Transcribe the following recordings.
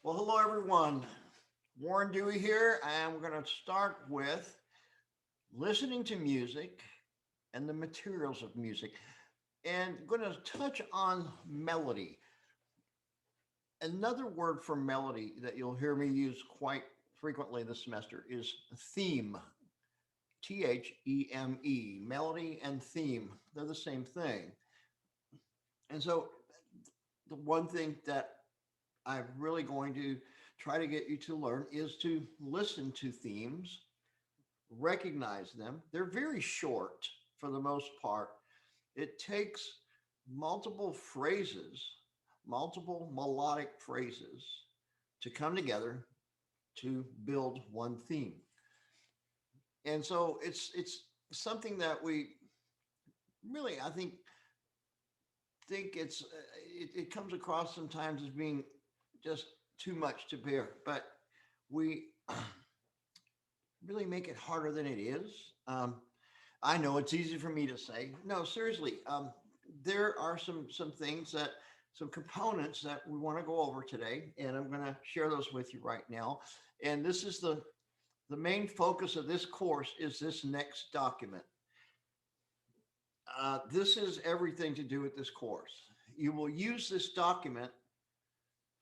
Well, hello everyone. Warren Dewey here, and we're going to start with listening to music and the materials of music, and going to touch on melody. Another word for melody that you'll hear me use quite frequently this semester is theme. Theme. Melody and theme, they're the same thing. And so, the one thing that I'm really going to try to get you to learn is to listen to themes, recognize them. They're very short for the most part. It takes multiple phrases, multiple melodic phrases to come together to build one theme. And so it's something that we really I think it comes across sometimes as being just too much to bear, but we really make it harder than it is. I know it's easy for me to say. No, seriously, there are some things that some components that we want to go over today, and I'm going to share those with you right now. And this is the main focus of this course is this next document. This is everything to do with this course. You will use this document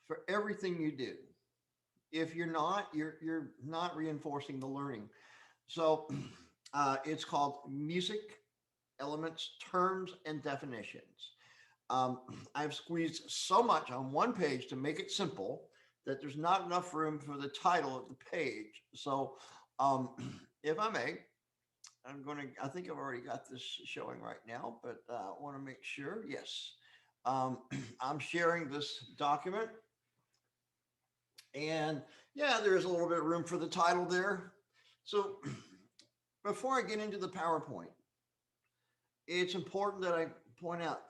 for everything you do. If you're not, you're not reinforcing the learning. So it's called Music Elements, Terms, and Definitions. Um, I've squeezed so much on one page to make it simple that there's not enough room for the title of the page. So, um, if I may, I think I've already got this showing right now, but I want to make sure. Yes. I'm sharing this document, and yeah, there's a little bit of room for the title there. So, before I get into the PowerPoint, it's important that I point out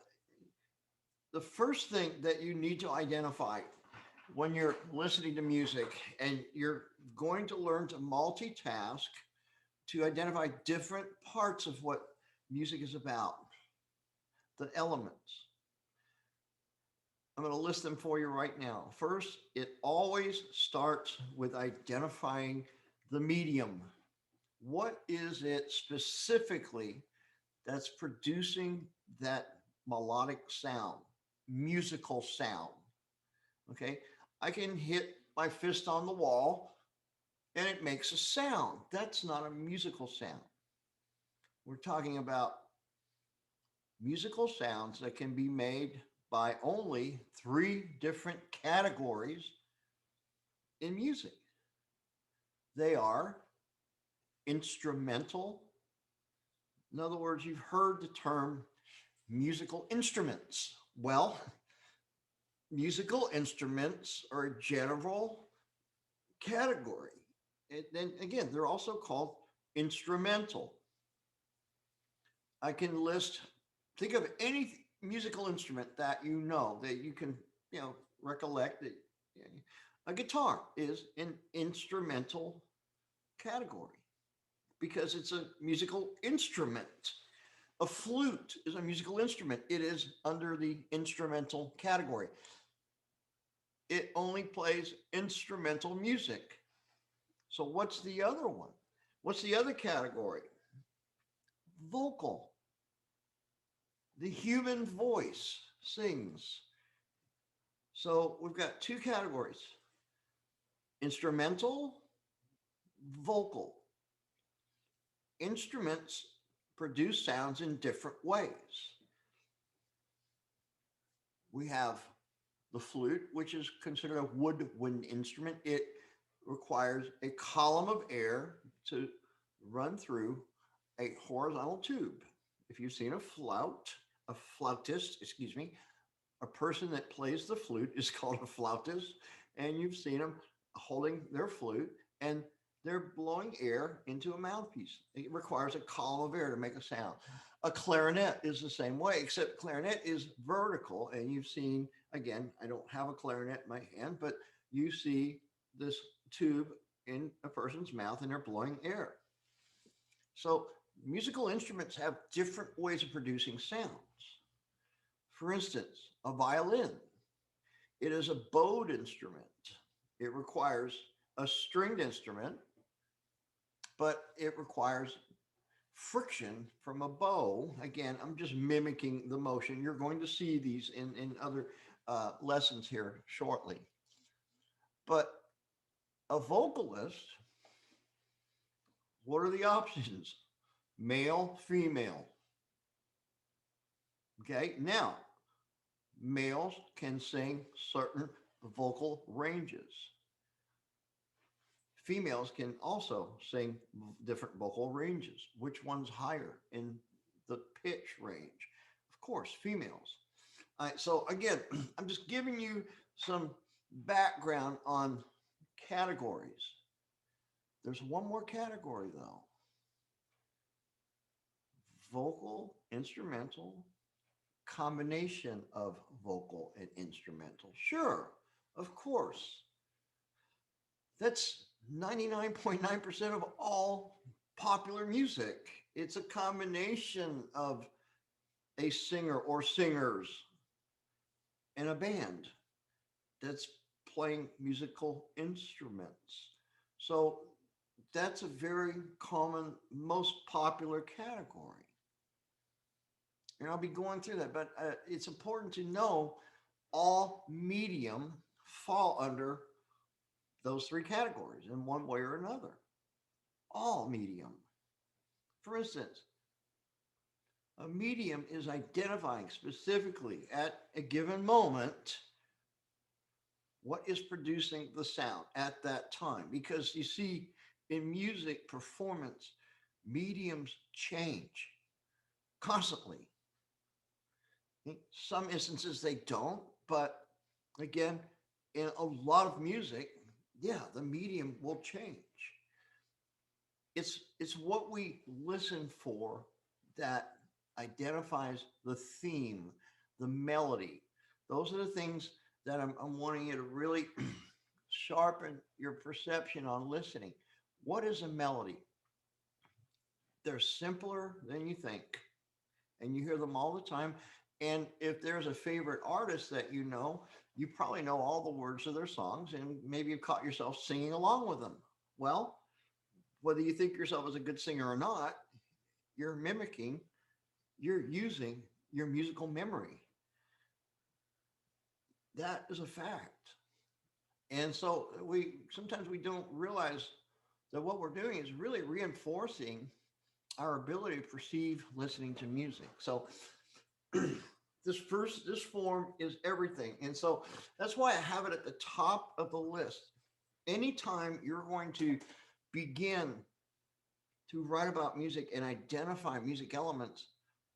the first thing that you need to identify when you're listening to music and you're going to learn to multitask to identify different parts of what music is about, the elements. I'm going to list them for you right now. First, it always starts with identifying the medium. What is it specifically that's producing that melodic sound, musical sound? Okay, I can hit my fist on the wall and it makes a sound. That's not a musical sound. We're talking about musical sounds that can be made by only three different categories in music. They are instrumental. In other words, you've heard the term musical instruments. Well, musical instruments are a general category. And then again, they're also called instrumental. I can list, think of any musical instrument that you know that you can, recollect that a guitar is an instrumental category because it's a musical instrument. A flute is a musical instrument. It is under the instrumental category. It only plays instrumental music. So what's the other one? What's the other category? Vocal. The human voice sings. So we've got two categories: instrumental, vocal. Instruments produce sounds in different ways. We have the flute, which is considered a woodwind instrument. It requires a column of air to run through a horizontal tube. If you've seen a flautist, excuse me, a person that plays the flute is called a flautist, and you've seen them holding their flute and they're blowing air into a mouthpiece. It requires a column of air to make a sound. A clarinet is the same way, except clarinet is vertical, and you've seen, again, I don't have a clarinet in my hand, but you see this tube in a person's mouth and they're blowing air. So musical instruments have different ways of producing sounds. For instance, a violin, it is a bowed instrument. It requires a stringed instrument, but it requires friction from a bow. Again, I'm just mimicking the motion. You're going to see these in other lessons here shortly. But a vocalist, what are the options? Male, female. Okay, now males can sing certain vocal ranges. Females can also sing different vocal ranges. Which one's higher in the pitch range? Of course, females. All right, so again, I'm just giving you some background on categories. There's one more category though: vocal, instrumental, combination of vocal and instrumental. Sure, of course. That's 99.9% of all popular music. It's a combination of a singer or singers in a band that's playing musical instruments. So that's a very common, most popular category. And I'll be going through that, but it's important to know all medium fall under those three categories in one way or another. All medium. For instance, a medium is identifying specifically at a given moment what is producing the sound at that time. Because you see, in music performance, mediums change constantly. In some instances, they don't, but again, in a lot of music, yeah, the medium will change. It's what we listen for that identifies the theme, the melody. Those are the things that I'm wanting you to really sharpen your perception on listening. What is a melody? They're simpler than you think, and you hear them all the time. And if there's a favorite artist that you probably know all the words of their songs, and maybe you've caught yourself singing along with them. Well, whether you think yourself as a good singer or not, you're mimicking, you're using your musical memory. That is a fact. And so we sometimes we don't realize that what we're doing is really reinforcing our ability to perceive listening to music. So this form is everything. And so that's why I have it at the top of the list. Anytime you're going to begin to write about music and identify music elements,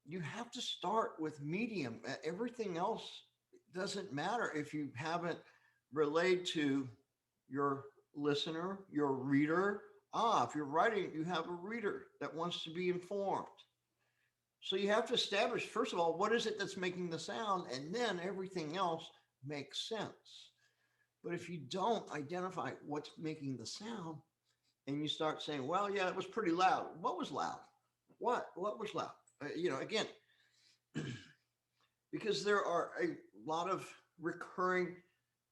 you have to start with medium. Everything else doesn't matter if you haven't relayed to your listener, your reader. If you're writing, you have a reader that wants to be informed. So you have to establish, first of all, what is it that's making the sound, and then everything else makes sense. But if you don't identify what's making the sound, and you start saying, well, yeah, it was pretty loud. What was loud? What was loud? Again, because there are a lot of recurring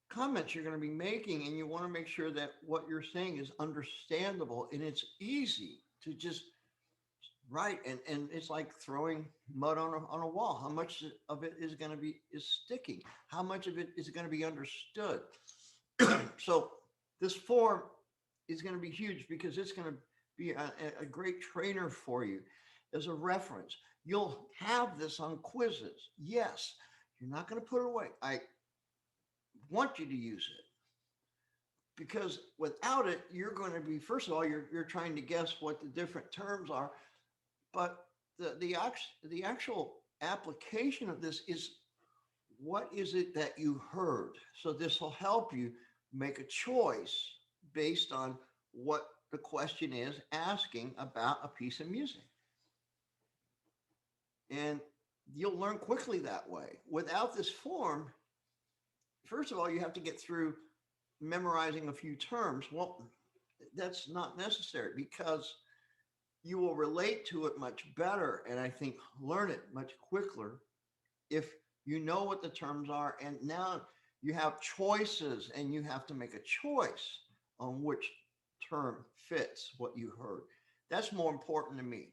comments you're going to be making, and you want to make sure that what you're saying is understandable and it's easy to just write. And it's like throwing mud on a wall. How much of it is going to be is sticking? How much of it is going to be understood? So this form is going to be huge because it's going to be a great trainer for you as a reference. You'll have this on quizzes. Yes, you're not going to put it away. I want you to use it because without it, you're going to be, first of all, you're trying to guess what the different terms are, but the actual application of this is what is it that you heard? So this will help you make a choice based on what the question is asking about a piece of music. And you'll learn quickly that way. Without this form, first of all, you have to get through memorizing a few terms. Well, that's not necessary because you will relate to it much better and I think learn it much quicker if you know what the terms are. And now You have choices and you have to make a choice on which term fits what you heard. That's more important to me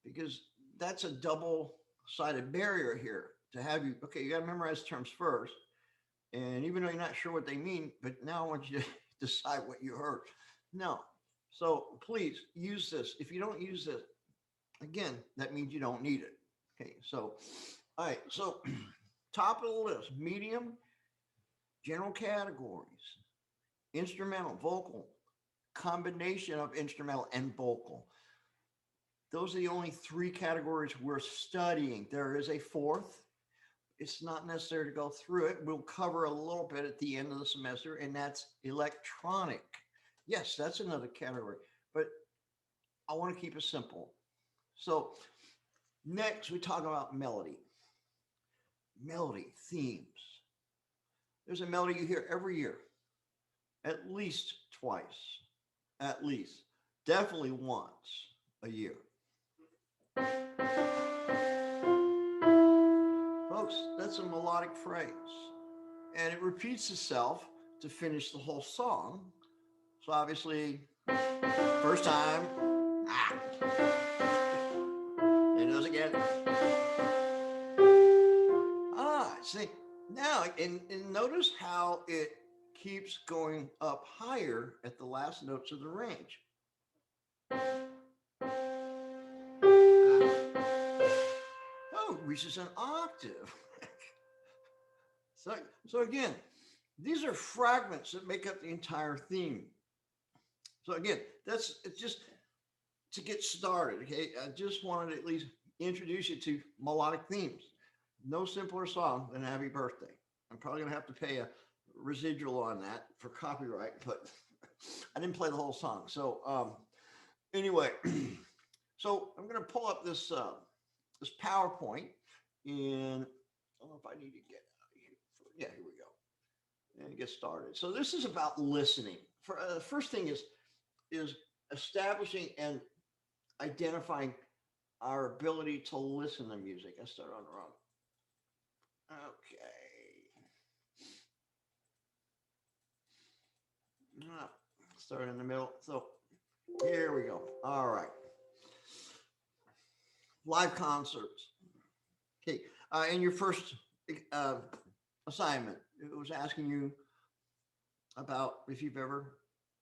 because that's a double sided barrier here to have you. Okay, you got to memorize terms first. And even though you're not sure what they mean, but now I want you to decide what you heard. No. So please use this. If you don't use this, again, that means you don't need it. Okay. So, all right. So, top of the list, medium, general categories, instrumental, vocal, combination of instrumental and vocal. Those are the only three categories we're studying. There is a fourth. It's not necessary to go through it. We'll cover a little bit at the end of the semester, and that's electronic. Yes, that's another category, but I want to keep it simple. So, next, we talk about melody. Melody, themes. There's a melody you hear every year, at least twice, at least, definitely once a year. Folks, that's a melodic phrase, and it repeats itself to finish the whole song. So obviously, first time, ah, and it goes again. See, now, and notice how it keeps going up higher at the last notes of the range. Oh, it reaches an octave. so again, these are fragments that make up the entire theme. So again, it's just to get started. Okay, I just wanted to at least introduce you to melodic themes. No simpler song than Happy Birthday. I'm probably gonna have to pay a residual on that for copyright, but I didn't play the whole song. So anyway, so I'm gonna pull up this PowerPoint, and I don't know if I need to get out of here. Yeah, here we go. And get started. So this is about listening. For the first thing is establishing and identifying our ability to listen to music. I started on the wrong. Okay. Start in the middle. So here we go. All right. Live concerts. Okay. In your first uh, assignment, it was asking you about if you've ever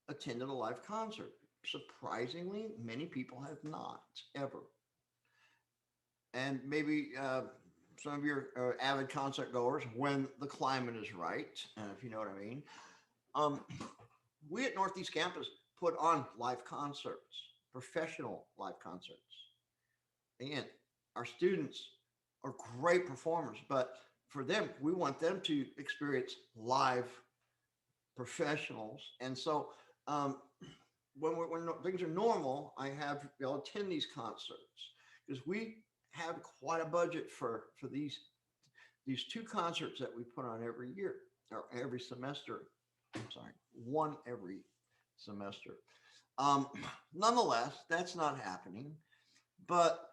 attended a live concert. Surprisingly, many people have not ever. And maybe some of your avid concert goers, when the climate is right, if you know what I mean. Um, we at Northeast Campus put on live concerts, professional live concerts. And our students are great performers, but for them, we want them to experience live professionals. And so um, when things are normal, I have y'all attend these concerts because we have quite a budget for these two concerts that we put on every year or every semester. I'm sorry, one every semester. Um, Nonetheless, that's not happening, but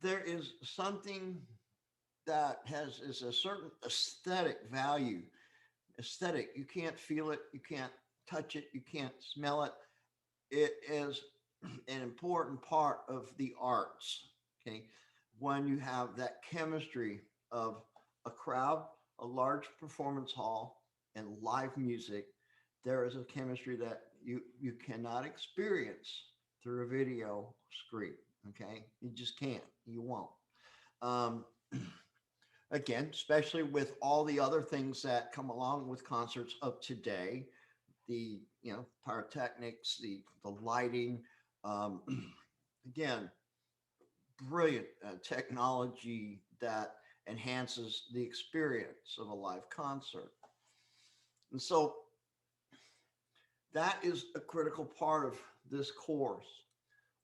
there is something that is a certain aesthetic value. Aesthetic, you can't feel it, you can't touch it, you can't smell it. It is an important part of the arts. Okay, when you have that chemistry of a crowd, a large performance hall, and live music, there is a chemistry that you cannot experience through a video screen. Okay, you just can't. You won't. Um, Again, especially with all the other things that come along with concerts of today, the pyrotechnics, the lighting, um, again, brilliant technology that enhances the experience of a live concert. And so that is a critical part of this course.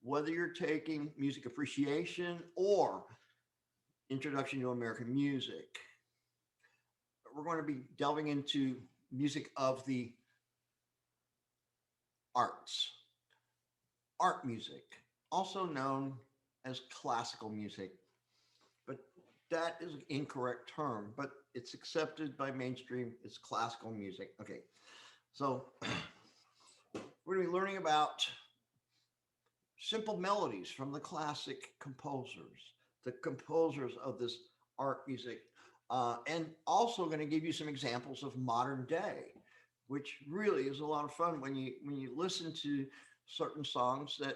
Whether you're taking music appreciation or introduction to American music, we're going to be delving into music of the arts, art music, also known as classical music. But that is an incorrect term, but It's accepted by mainstream. It's classical music. Okay, so we're going to be learning about simple melodies from the classic composers, the composers of this art music, and also going to give you some examples of modern day, which really is a lot of fun when you listen to certain songs that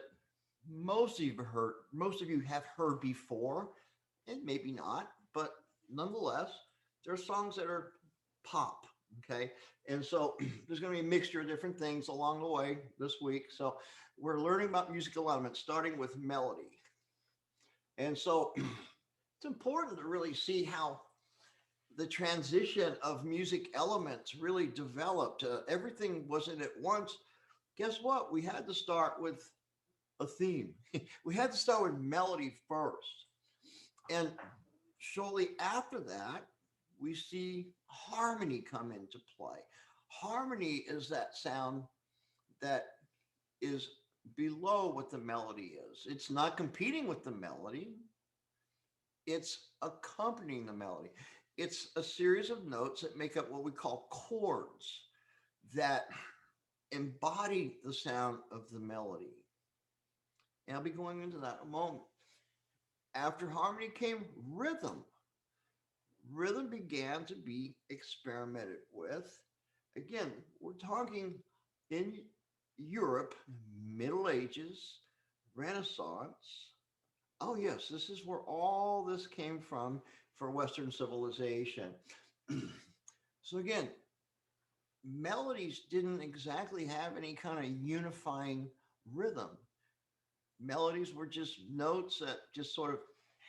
most of you have heard before, and maybe not, but nonetheless, there are songs that are pop. Okay. And so there's going to be a mixture of different things along the way this week. So we're learning about musical elements, starting with melody. And so it's important to really see how the transition of music elements really developed. Everything wasn't at once. Guess what? We had to start with a theme. We had to start with melody first. And shortly after that, we see harmony come into play. Harmony is that sound that is below what the melody is. It's not competing with the melody, it's accompanying the melody. It's a series of notes that make up what we call chords that embody the sound of the melody. And I'll be going into that in a moment. After harmony came rhythm. Rhythm began to be experimented with. Again, we're talking in Europe, Middle Ages, Renaissance. Oh, yes, this is where all this came from for Western civilization. So, again, melodies didn't exactly have any kind of unifying rhythm. Melodies were just notes that just sort of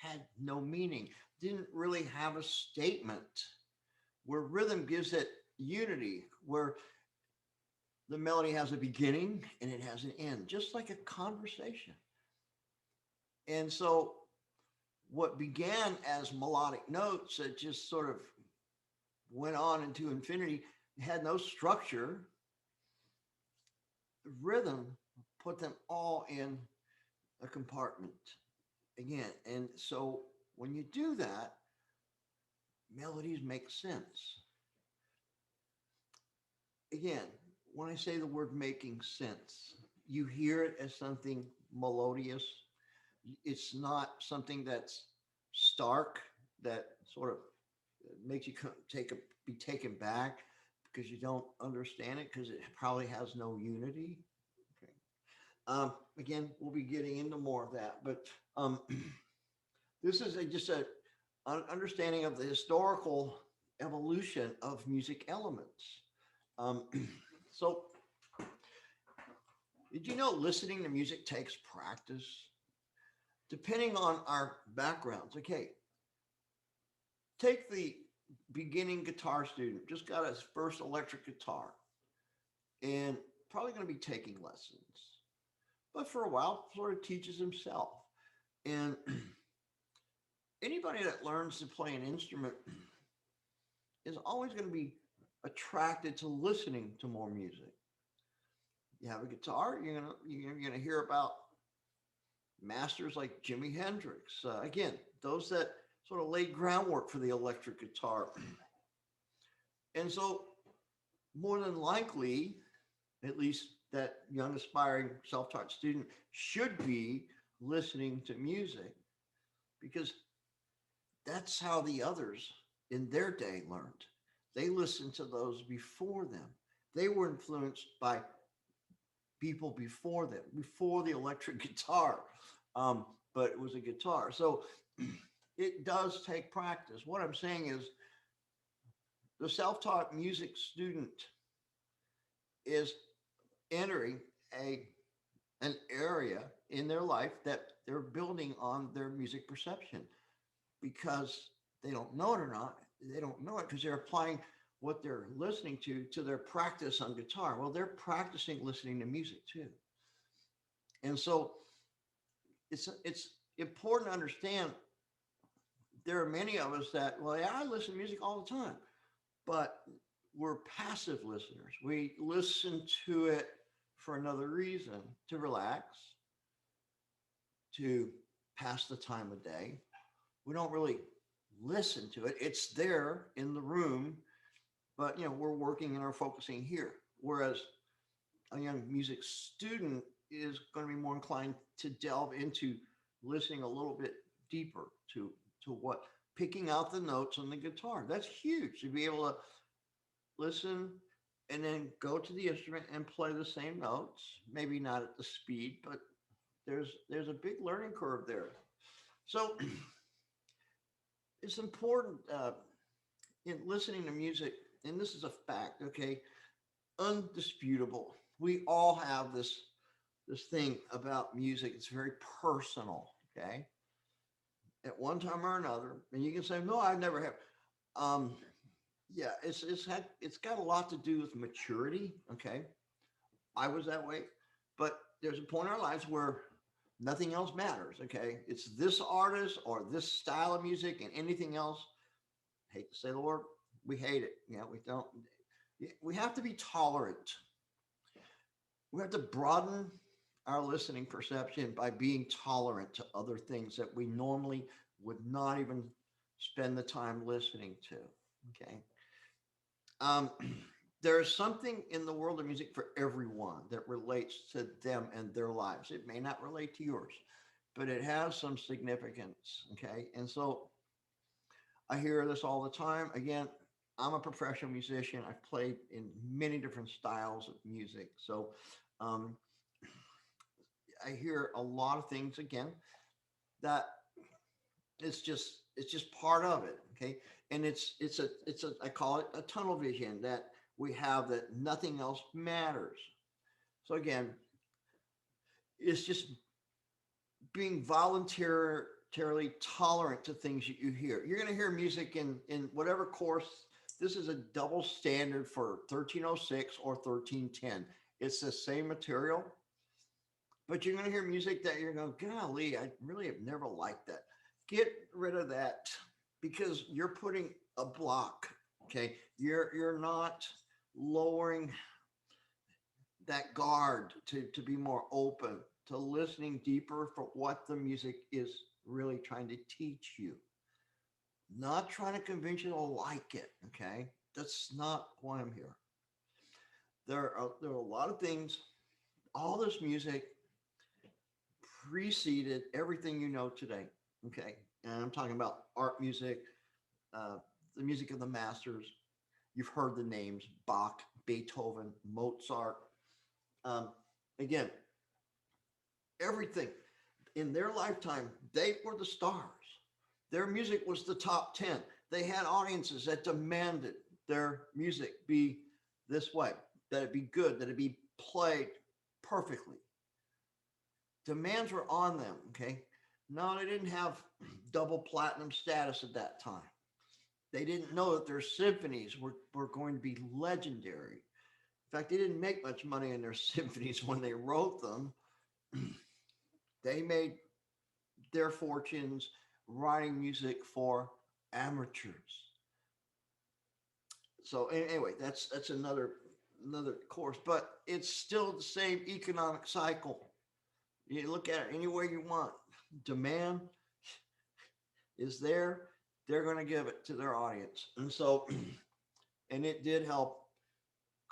had no meaning, didn't really have a statement, where rhythm gives it unity, where the melody has a beginning and it has an end, just like a conversation. And so, what began as melodic notes that just sort of went on into infinity, had no structure, rhythm put them all in a compartment again. And so, when you do that, melodies make sense. Again, when I say the word making sense, you hear it as something melodious. It's not something that's stark, that sort of makes you be taken back because you don't understand it, because it probably has no unity. Okay. Again, we'll be getting into more of that, but um, this is just an understanding of the historical evolution of music elements. Um, so, did you know listening to music takes practice? Depending on our backgrounds. Okay, take the beginning guitar student, just got his first electric guitar and probably going to be taking lessons. But for a while, sort of teaches himself. And anybody that learns to play an instrument is always going to be attracted to listening to more music. You have a guitar, you're gonna hear about masters like Jimi Hendrix. Again, those that sort of laid groundwork for the electric guitar. And so, more than likely, at least that young aspiring self-taught student should be listening to music, because that's how the others in their day learned. They listened to those before them. They were influenced by people before them, before the electric guitar. But it was a guitar. So it does take practice. What I'm saying is, the self-taught music student is entering a an area in their life that they're building on their music perception, because they don't know it or not. They don't know it because they're applying what they're listening to their practice on guitar. Well, they're practicing listening to music too. And so it's important to understand, there are many of us that, well, yeah, I listen to music all the time, but we're passive listeners. We listen to it for another reason, to relax, to pass the time of day. We don't really listen to it. It's there in the room, but we're working and are focusing here. Whereas a young music student is going to be more inclined to delve into listening a little bit deeper to what picking out the notes on the guitar. That's huge to be able to listen and then go to the instrument and play the same notes. Maybe not at the speed, but there's a big learning curve there. So it's important in listening to music, and this is a fact. Okay, undisputable. We all have this thing about music. It's very personal. Okay, at one time or another, and you can say, "No, I never have." Um, yeah, it's got a lot to do with maturity. Okay, I was that way, but there's a point in our lives where nothing else matters. Okay, it's this artist or this style of music, and anything else. Hate to say the word, we hate it. We don't. We have to be tolerant. We have to broaden our listening perception by being tolerant to other things that we normally would not even spend the time listening to. Okay. Um, there's something in the world of music for everyone that relates to them and their lives. It may not relate to yours, but it has some significance. Okay. And so I hear this all the time. Again, I'm a professional musician. I've played in many different styles of music. So um, I hear a lot of things again that it's just part of it. Okay. And it's a I call it a tunnel vision that we have, that nothing else matters. So again, it's just being voluntarily tolerant to things that you hear. You're going to hear music in whatever course. This is a double standard for 1306 or 1310. It's the same material, but you're going to hear music that you're going, golly, I really have never liked that. Get rid of that, because you're putting a block. Okay, you're not lowering that guard to be more open to listening deeper for what the music is really trying to teach you. Not trying to convince you to like it. Okay, that's not why I'm here. There are a lot of things. All this music preceded everything you know today. Okay, and I'm talking about art music, uh, the music of the masters. You've heard the names: Bach, Beethoven, Mozart. Um, Again, everything in their lifetime, they were the stars. Their music was the top 10. They had audiences that demanded their music be this way, that it be good, that it be played perfectly. Demands were on them. Okay. No, they didn't have double platinum status at that time. They didn't know that their symphonies were going to be legendary. In fact, they didn't make much money in their symphonies when they wrote them. They made their fortunes writing music for amateurs. So anyway, that's another course, but it's still the same economic cycle. You look at it any way you want. Demand is there. They're going to give it to their audience, and so and it did help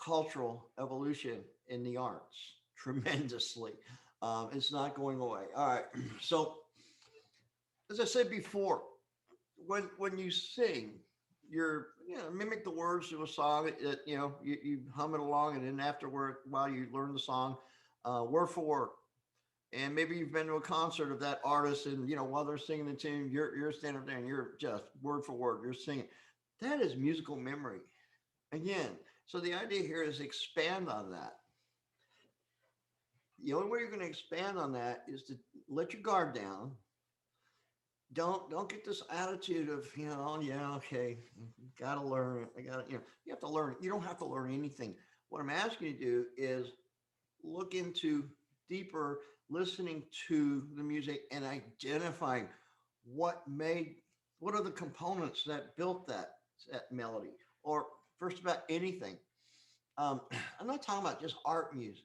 cultural evolution in the arts tremendously. It's not going away. All right. So as I said before, when you sing, you're mimic the words to a song. You hum it along, and then afterward, while you learn the song, word for word. And maybe you've been to a concert of that artist, and while they're singing the tune, you're standing there and you're just word for word, you're singing. That is musical memory. Again, so the idea here is expand on that. The only way you're going to expand on that is to let your guard down. Don't get this attitude of yeah, okay, gotta learn it. I gotta you have to learn it. You don't have to learn anything. What I'm asking you to do is look into deeper listening to the music and identifying what are the components that built that melody, or first about anything. um, I'm not talking about just art music.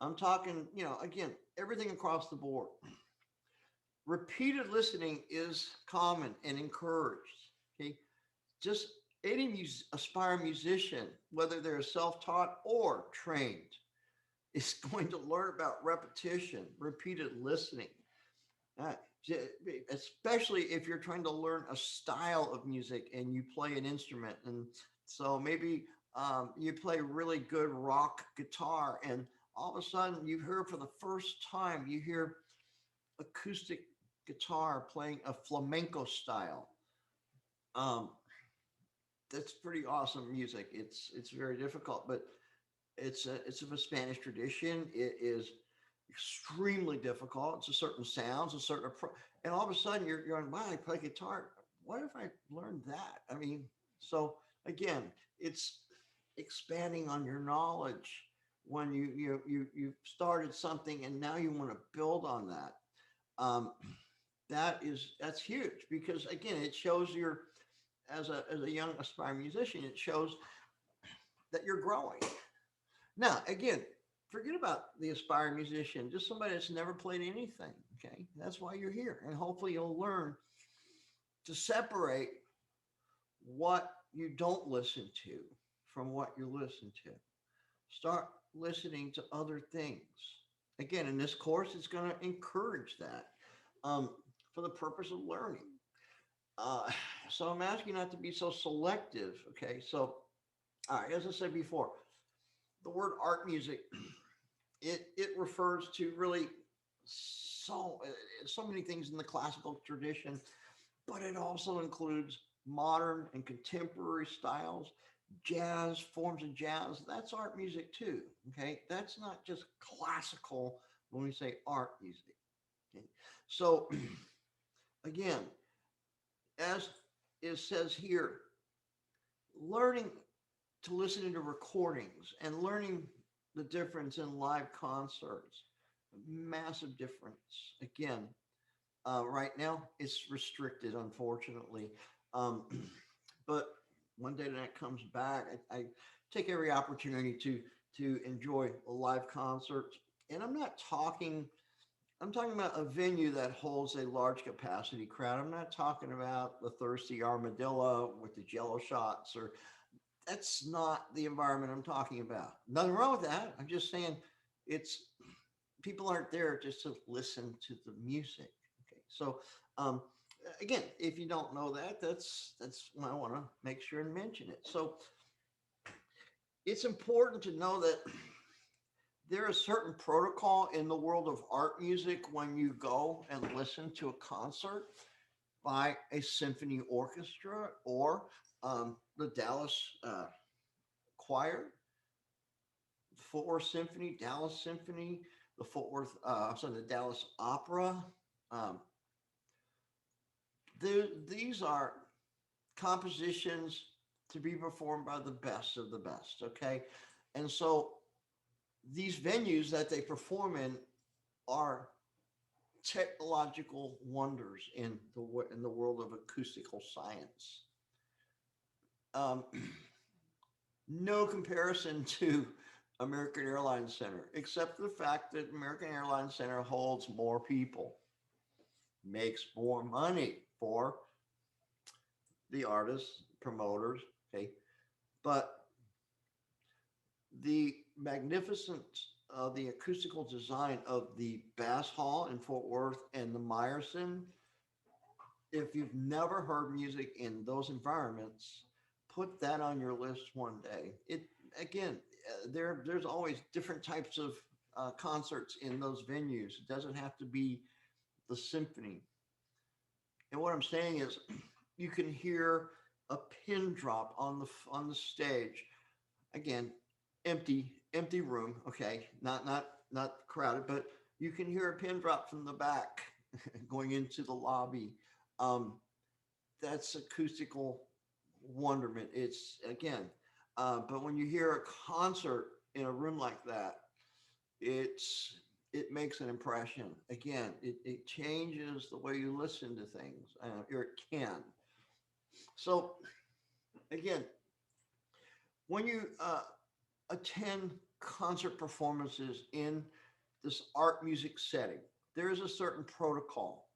I'm talking, again, everything across the board. Repeated listening is common and encouraged. Okay, just any aspiring musician, whether they're self-taught or trained, is going to learn about repetition, repeated listening. Uh, Especially if you're trying to learn a style of music and you play an instrument. And so maybe you play really good rock guitar, and all of a sudden you hear for the first time, you hear acoustic guitar playing a flamenco style. Um, that's pretty awesome music. It's very difficult, but it's of a Spanish tradition. It is extremely difficult. It's a certain sounds, a certain approach, and all of a sudden you're going, wow, I play guitar. What if I learned that? I mean, so again, it's expanding on your knowledge when you started something and now you want to build on that. Um, that's huge because again, it shows you're as a young aspiring musician, it shows that you're growing. Now, again, forget about the aspiring musician, just somebody that's never played anything. Okay. That's why you're here. And hopefully you'll learn to separate what you don't listen to from what you listen to. Start listening to other things. Again, in this course, it's going to encourage that um, for the purpose of learning. Uh, so I'm asking you not to be so selective. Okay. So, all right, as I said before, the word art music it refers to really so many things in the classical tradition, but it also includes modern and contemporary styles, jazz forms of jazz. That's art music too. Okay, that's not just classical when we say art music. Okay, so again, as it says here, learning to listen to recordings and learning the difference in live concerts, massive difference. Again, right now it's restricted, unfortunately. Um, but one day that comes back, I take every opportunity to enjoy a live concert. And I'm talking about a venue that holds a large capacity crowd. I'm not talking about the Thirsty Armadillo with the Jello shots, or that's not the environment I'm talking about. Nothing wrong with that. I'm just saying it's people aren't there just to listen to the music. Okay, so um, again, if you don't know that, that's when I want to make sure and mention it. So it's important to know that there is certain protocol in the world of art music when you go and listen to a concert by a symphony orchestra or the Dallas Choir, Fort Worth Symphony, Dallas Symphony, the Fort Worth, I'm sorry, the Dallas Opera. Um, these are compositions to be performed by the best of the best. Okay, and so these venues that they perform in are technological wonders in the world of acoustical science. Um, no comparison to American Airlines Center, except for the fact that American Airlines Center holds more people, makes more money for the artists, promoters, okay? But the magnificent, the acoustical design of the Bass Hall in Fort Worth and the Meyerson, if you've never heard music in those environments, put that on your list one day. It again, there's always different types of concerts in those venues. It doesn't have to be the symphony. And what I'm saying is, you can hear a pin drop on the stage. Again, empty room. Okay, not crowded, but you can hear a pin drop from the back going into the lobby. Um, that's acoustical wonderment. It's again, but when you hear a concert in a room like that, it's it makes an impression. Again, it changes the way you listen to things, or it can. So again, when you attend concert performances in this art music setting, there is a certain protocol,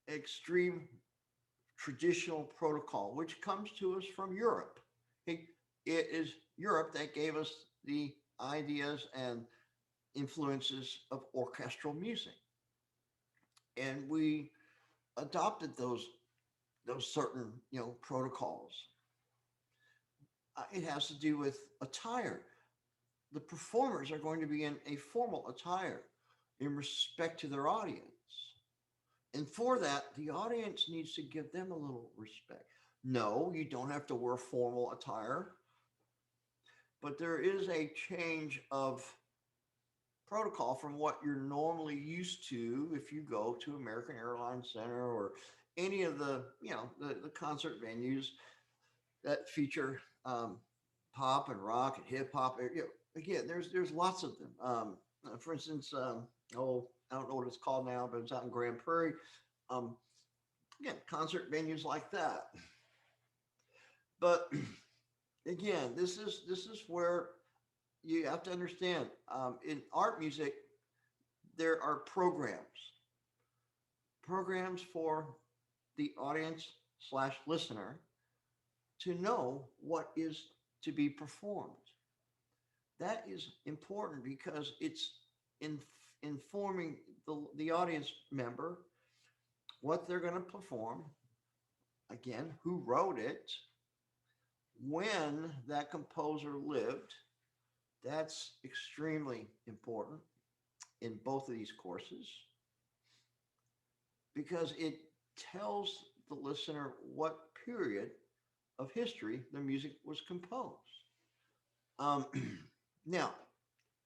extreme traditional protocol, which comes to us from Europe. It is Europe that gave us the ideas and influences of orchestral music, and we adopted those certain protocols. It has to do with attire. The performers are going to be in a formal attire in respect to their audience. And for that, the audience needs to give them a little respect. No, you don't have to wear formal attire, but there is a change of protocol from what you're normally used to if you go to American Airlines Center or any of the concert venues that feature pop and rock and hip hop. Again, there's lots of them. For instance, oh, I don't know what it's called now, but it's out in Grand Prairie. Um, Again, concert venues like that. But again, this is where you have to understand. In art music, there are programs for the audience slash listener to know what is to be performed. That is important because it's in, informing the audience member what they're going to perform, again, who wrote it, when that composer lived. That's extremely important in both of these courses because it tells the listener what period of history the music was composed. Um, Now,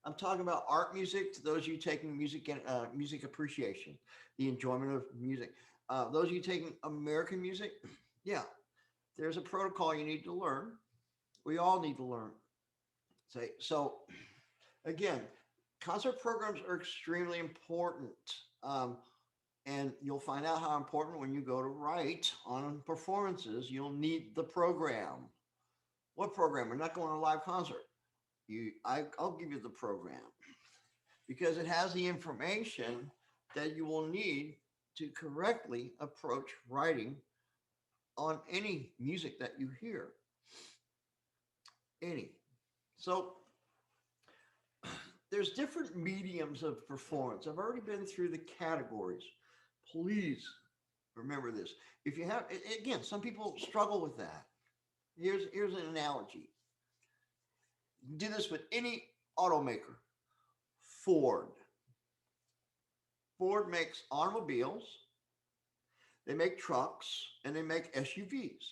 I'm talking about art music to those of you taking music and music appreciation, the enjoyment of music. Those of you taking American music, yeah, there's a protocol you need to learn. We all need to learn. Say so. Again, concert programs are extremely important, um, and you'll find out how important when you go to write on performances. You'll need the program. What program? We're not going to a live concert. I'll give you the program because it has the information that you will need to correctly approach writing on any music that you hear. Any. So there's different mediums of performance. I've already been through the categories. Please remember this. If you have, again, some people struggle with that. Here's an analogy. You do this with any automaker. Ford. Ford makes automobiles, they make trucks, and they make SUVs.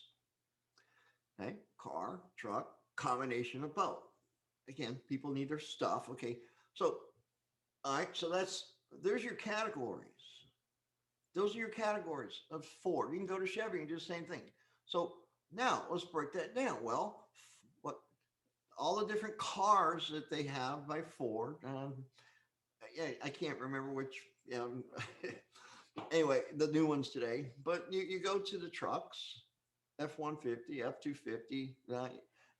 Okay, car, truck, combination of both. Again, people need their stuff. Okay, so all right, so there's your categories. Those are your categories of Ford. You can go to Chevy and do the same thing. So now let's break that down. Well, what all the different cars that they have by Ford. Yeah, I can't remember which. Anyway, the new ones today. But you go to the trucks, F-150, F-250,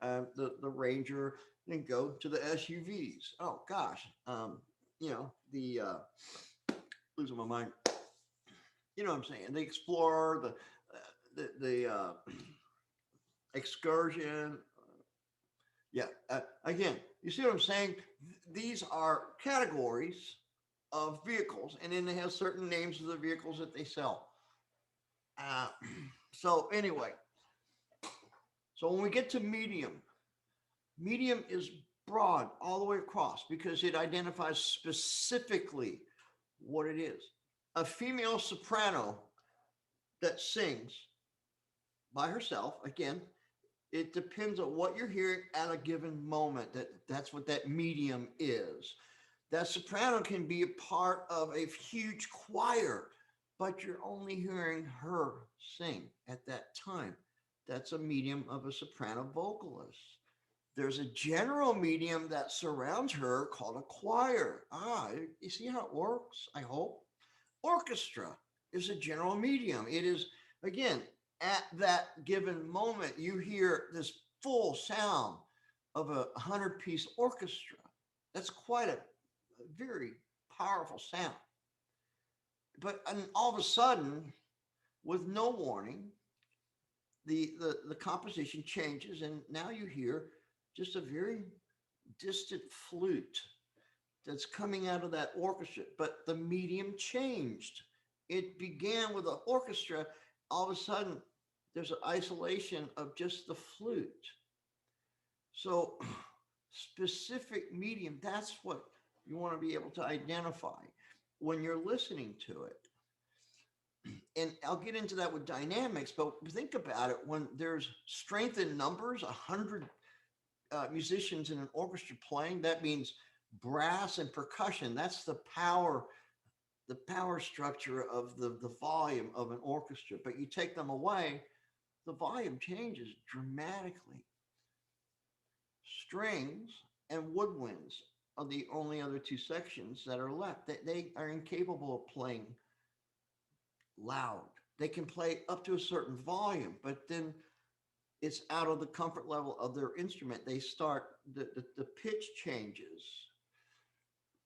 the Ranger, and go to the SUVs. Oh gosh, the losing my mind. You know what I'm saying? The Explorer, the Excursion. Yeah. Again, you see what I'm saying? These are categories of vehicles, and then they have certain names of the vehicles that they sell. Uh, so anyway, so when we get to medium, medium is broad all the way across because it identifies specifically what it is. A female soprano that sings by herself, again, it depends on what you're hearing at a given moment. That's what that medium is. That soprano can be a part of a huge choir, but you're only hearing her sing at that time. That's a medium of a soprano vocalist. There's a general medium that surrounds her called a choir. You see how it works? I hope. Orchestra is a general medium. It is, again, at that given moment, you hear this full sound of a 100-piece orchestra. That's quite a very powerful sound. But and all of a sudden, with no warning, the composition changes, and now you hear just a very distant flute that's coming out of that orchestra, but the medium changed. It began with an orchestra. All of a sudden, there's an isolation of just the flute. So, specific medium, that's what you want to be able to identify when you're listening to it. And I'll get into that with dynamics, but think about it when there's strength in numbers, 100 musicians in an orchestra playing, that means brass and percussion. That's the power structure of the volume of an orchestra. But you take them away, the volume changes dramatically. Strings and woodwinds are the only other two sections that are left. They are incapable of playing loud. They can play up to a certain volume, but then it's out of the comfort level of their instrument. They start, the pitch changes.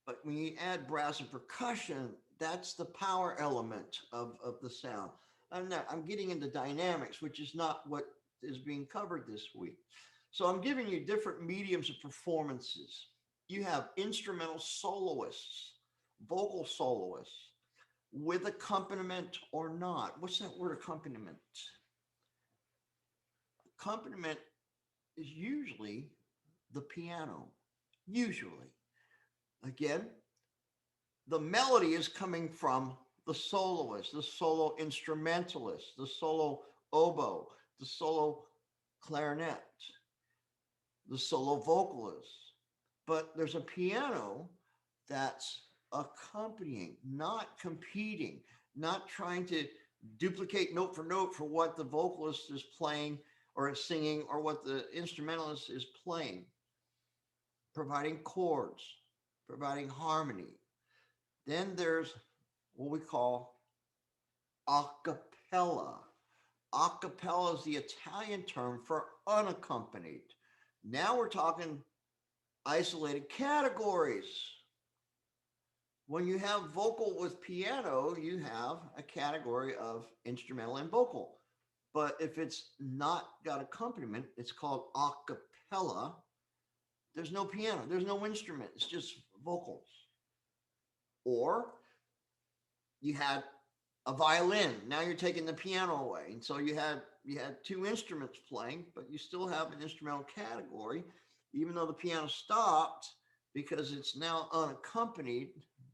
But when you add brass and percussion, that's the power element of the sound. I'm getting into dynamics, which is not what is being covered this week. So I'm giving you different mediums of performances. You have instrumental soloists, vocal soloists, with accompaniment or not. What's that word, accompaniment? Accompaniment is usually the piano. Usually. Again, the melody is coming from the soloist, the solo instrumentalist, the solo oboe, the solo clarinet, the solo vocalist. But there's a piano that's accompanying, not competing, not trying to duplicate note for what the vocalist is playing or is singing or what the instrumentalist is playing, providing chords, providing harmony. Then there's what we call a cappella. A cappella is the Italian term for unaccompanied. Now we're talking isolated categories. When you have vocal with piano, you have a category of instrumental and vocal. But if it's not got accompaniment, it's called a cappella. There's no piano, there's no instrument, it's just vocals. Or you had a violin. Now you're taking the piano away. And so you had two instruments playing, but you still have an instrumental category, even though the piano stopped because it's now unaccompanied.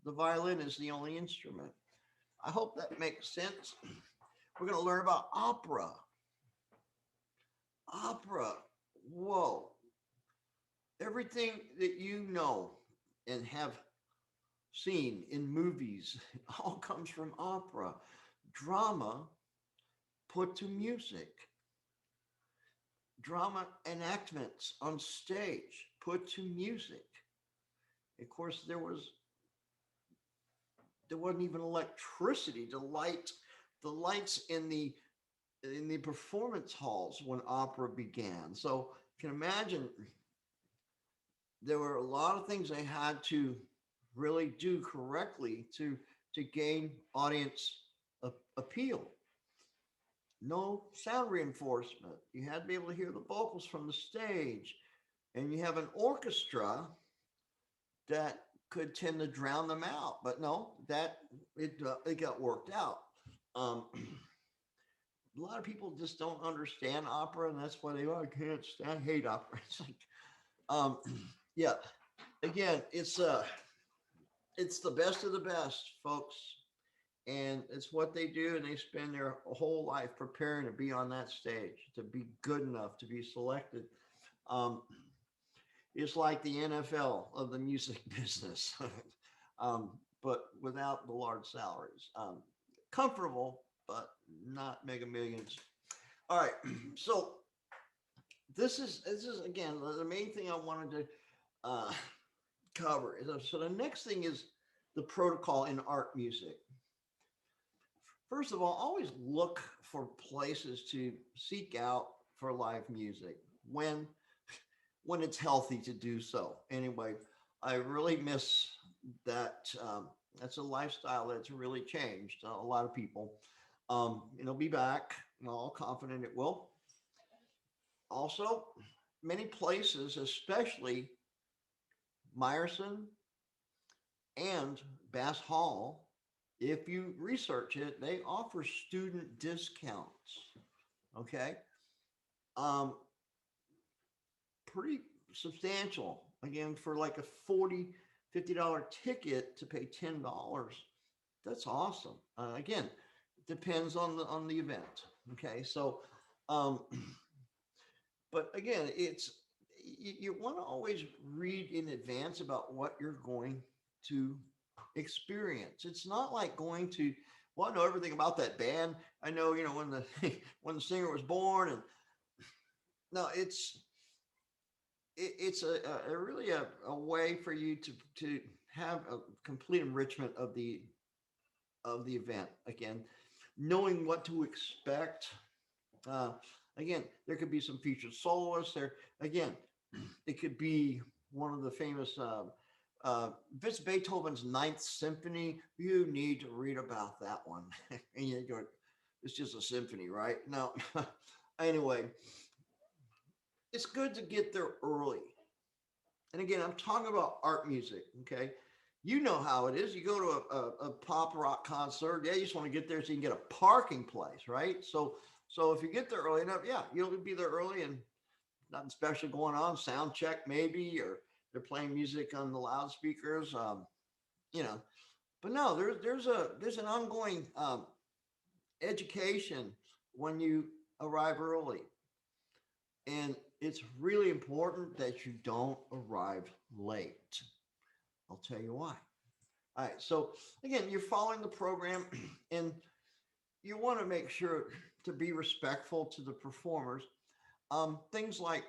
The violin is the only instrument. I hope that makes sense. We're going to learn about opera. Opera. Whoa. Everything that you know and have seen in movies all comes from opera. Drama put to music. Drama enactments on stage put to music. Of course, there wasn't even electricity to light the lights in the performance halls when opera began. So you can imagine there were a lot of things they had to really do correctly to gain audience appeal. No sound reinforcement. You had to be able to hear the vocals from the stage, and you have an orchestra that could tend to drown them out. But no, that it got worked out. Um, a lot of people just don't understand opera, and that's why I can't stand hate opera. It's like, um, yeah. Again, it's the best of the best, folks, and it's what they do, and they spend their whole life preparing to be on that stage, to be good enough to be selected. Um, it's like the NFL of the music business, but without the large salaries. Comfortable, but not mega millions. All right, so this is again the main thing I wanted to uh, cover. So the next thing is the protocol in art music. First of all, always look for places to seek out for live music when it's healthy to do so. Anyway, I really miss that. That's a lifestyle that's really changed a lot of people. It'll be back. I'm all confident it will. Also, many places, especially Meyerson and Bass Hall, if you research it, they offer student discounts. Okay. Um, Pretty substantial. Again, for like a 40, $50 ticket to pay $10. That's awesome. Again, depends on the event. Okay. So, um, but again, you want to always read in advance about what you're going to experience. It's not like going to, well, I know everything about that band. I know, when the when the singer was born, and no, it's a really a way for you to have a complete enrichment of the event. Again, knowing what to expect. Uh, Again, there could be some featured soloists there. Again, it could be one of the famous Vince Beethoven's Ninth Symphony. You need to read about that one. And you go, it's just a symphony, right? No. Anyway, it's good to get there early. And again, I'm talking about art music. Okay. You know how it is. You go to a pop rock concert. Yeah, you just want to get there so you can get a parking place, right? So if you get there early enough, yeah, you'll be there early and nothing special going on. Sound check maybe, or they're playing music on the loudspeakers. You know, but no, there's an ongoing education when you arrive early, and it's really important that you don't arrive late. I'll tell you why. All right. So again, you're following the program, and you want to make sure to be respectful to the performers. Things like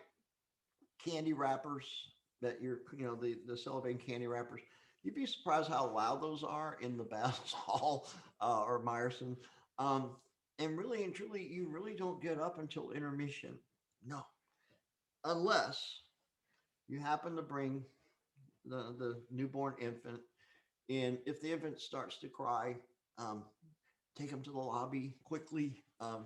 candy wrappers that the cellophane candy wrappers. You'd be surprised how loud those are in the Bass Hall or Meyerson. Um, and really and truly, you really don't get up until intermission. No, unless you happen to bring the newborn infant. And if the infant starts to cry, um, take them to the lobby quickly. I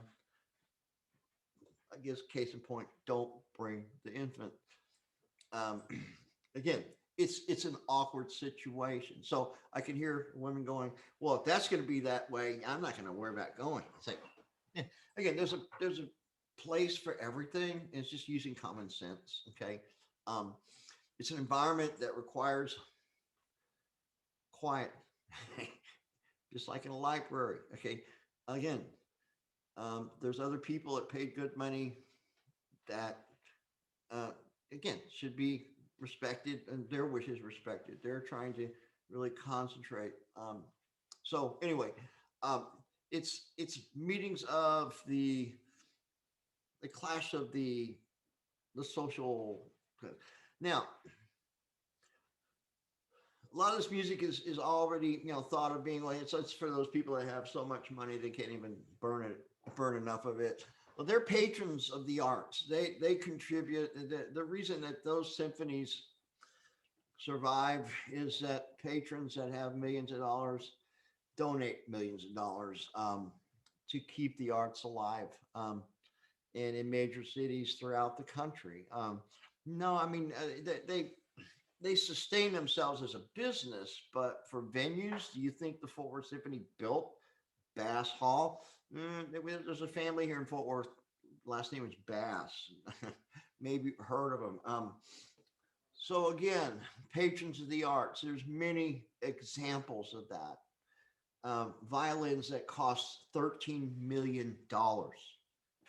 guess case in point, don't bring the infant. Um, Again, it's an awkward situation. So I can hear women going, "Well, if that's going to be that way, I'm not going to worry about going." It's like, yeah. Again, there's a place for everything. It's just using common sense. Okay, um, it's an environment that requires quiet, just like in a library. Okay, again, there's other people that paid good money that uh, again should be respected and their wishes respected. They're trying to really concentrate. So anyway, um, it's meetings of the clash of the social. Now, a lot of this music is already thought of being like it's for those people that have so much money they can't even burn enough of it. Well, they're patrons of the arts. They contribute. The reason that those symphonies survive is that patrons that have millions of dollars donate millions of dollars to keep the arts alive, and in major cities throughout the country. No, I mean they sustain themselves as a business, but for venues, do you think the Fort Worth Symphony built Bass Hall? There's a family here in Fort Worth. Last name is Bass. Maybe heard of them. So again, patrons of the arts. There's many examples of that. Violins that cost $13 million,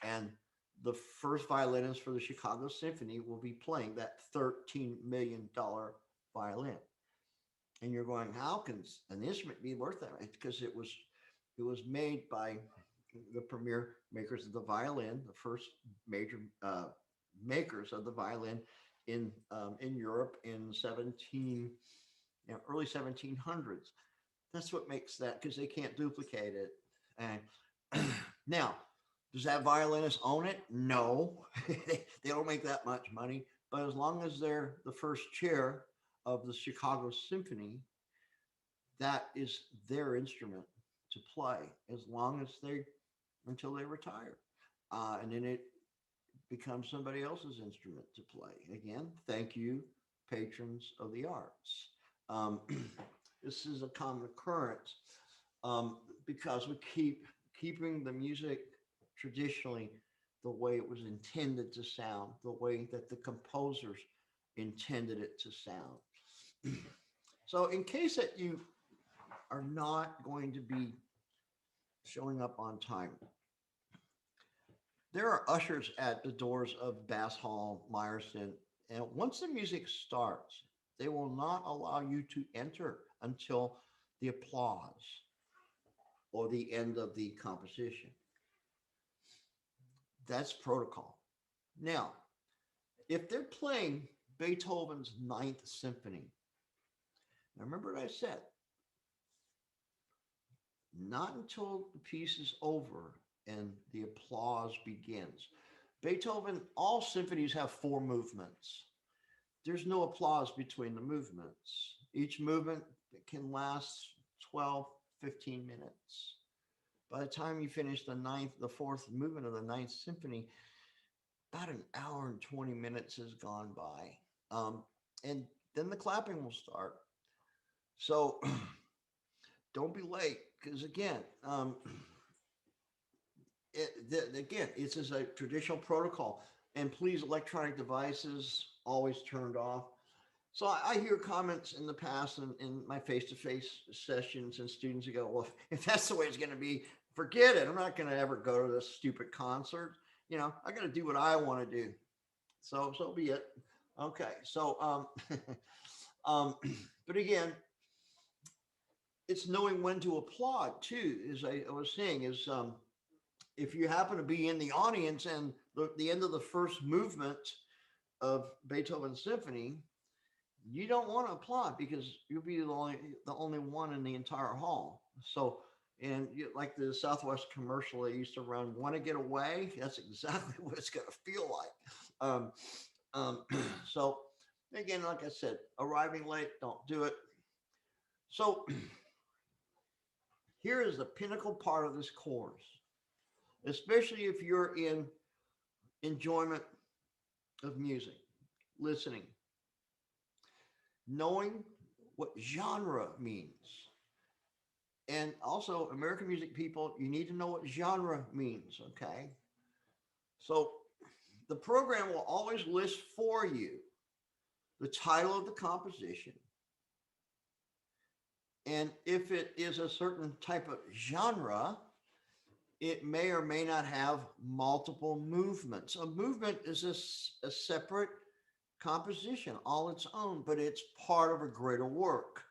and the first violinist for the Chicago Symphony will be playing that $13 million violin. And you're going, how can an instrument be worth that? It's because it was made by the premier makers of the violin, the first major makers of the violin in Europe in early 1700s. That's what makes that, because they can't duplicate it. And now, does that violinist own it? No, they don't make that much money. But as long as they're the first chair of the Chicago Symphony, that is their instrument to play as long as they until they retire. And then becomes somebody else's instrument to play. Again, thank you, patrons of the arts. Um, this is a common occurrence because we keeping the music traditionally the way it was intended to sound, the way that the composers intended it to sound. So, in case that you are not going to be showing up on time, there are ushers at the doors of Bass Hall, Meyerson, and once the music starts, they will not allow you to enter until the applause or the end of the composition. That's protocol. Now, if they're playing Beethoven's Ninth Symphony, now remember what I said, not until the piece is over and the applause begins. Beethoven, all symphonies have four movements. There's no applause between the movements. Each movement can last 12, 15 minutes. By the time you finish the fourth movement of the Ninth Symphony, about an hour and 20 minutes has gone by. And then the clapping will start. So don't be late because again, it's as a traditional protocol. And please, electronic devices always turned off. So I hear comments in the past in my face-to-face sessions, and students who go, well, if that's the way it's going to be, forget it. I'm not going to ever go to this stupid concert. I got to do what I want to do. So be it. Okay. So, but again, it's knowing when to applaud too, as I was saying, is if you happen to be in the audience and the end of the first movement of Beethoven's symphony, you don't want to applaud because you'll be the only one in the entire hall. So, and like the Southwest commercial they used to run, want to get away? That's exactly what it's going to feel like. So, again, like I said, arriving late, don't do it. So, here is the pinnacle part of this course, especially if you're in enjoyment of music, listening, knowing what genre means. And also, American music people, you need to know what genre means, okay? So the program will always list for you the title of the composition. And if it is a certain type of genre, it may or may not have multiple movements. A movement is a separate composition all its own, but it's part of a greater work.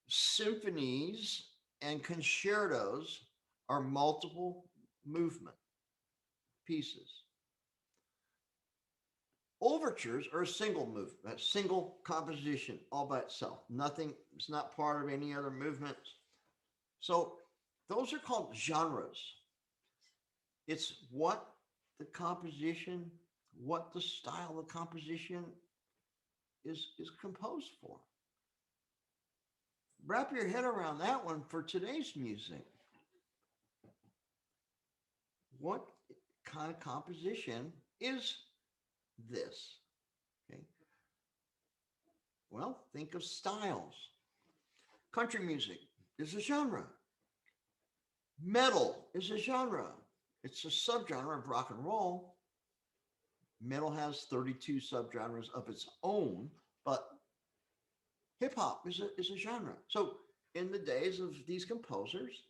Symphonies and concertos are multiple movement pieces. Overtures are a single movement, a single composition all by itself. Nothing, it's not part of any other movements. So those are called genres. It's what the composition, what the style of composition is composed for. Wrap your head around that one for today's music. What kind of composition is this? Okay. Well, think of styles. Country music is a genre. Metal is a genre. It's a subgenre of rock and roll. Metal has 32 subgenres of its own, but hip hop is a genre. So in the days of these composers,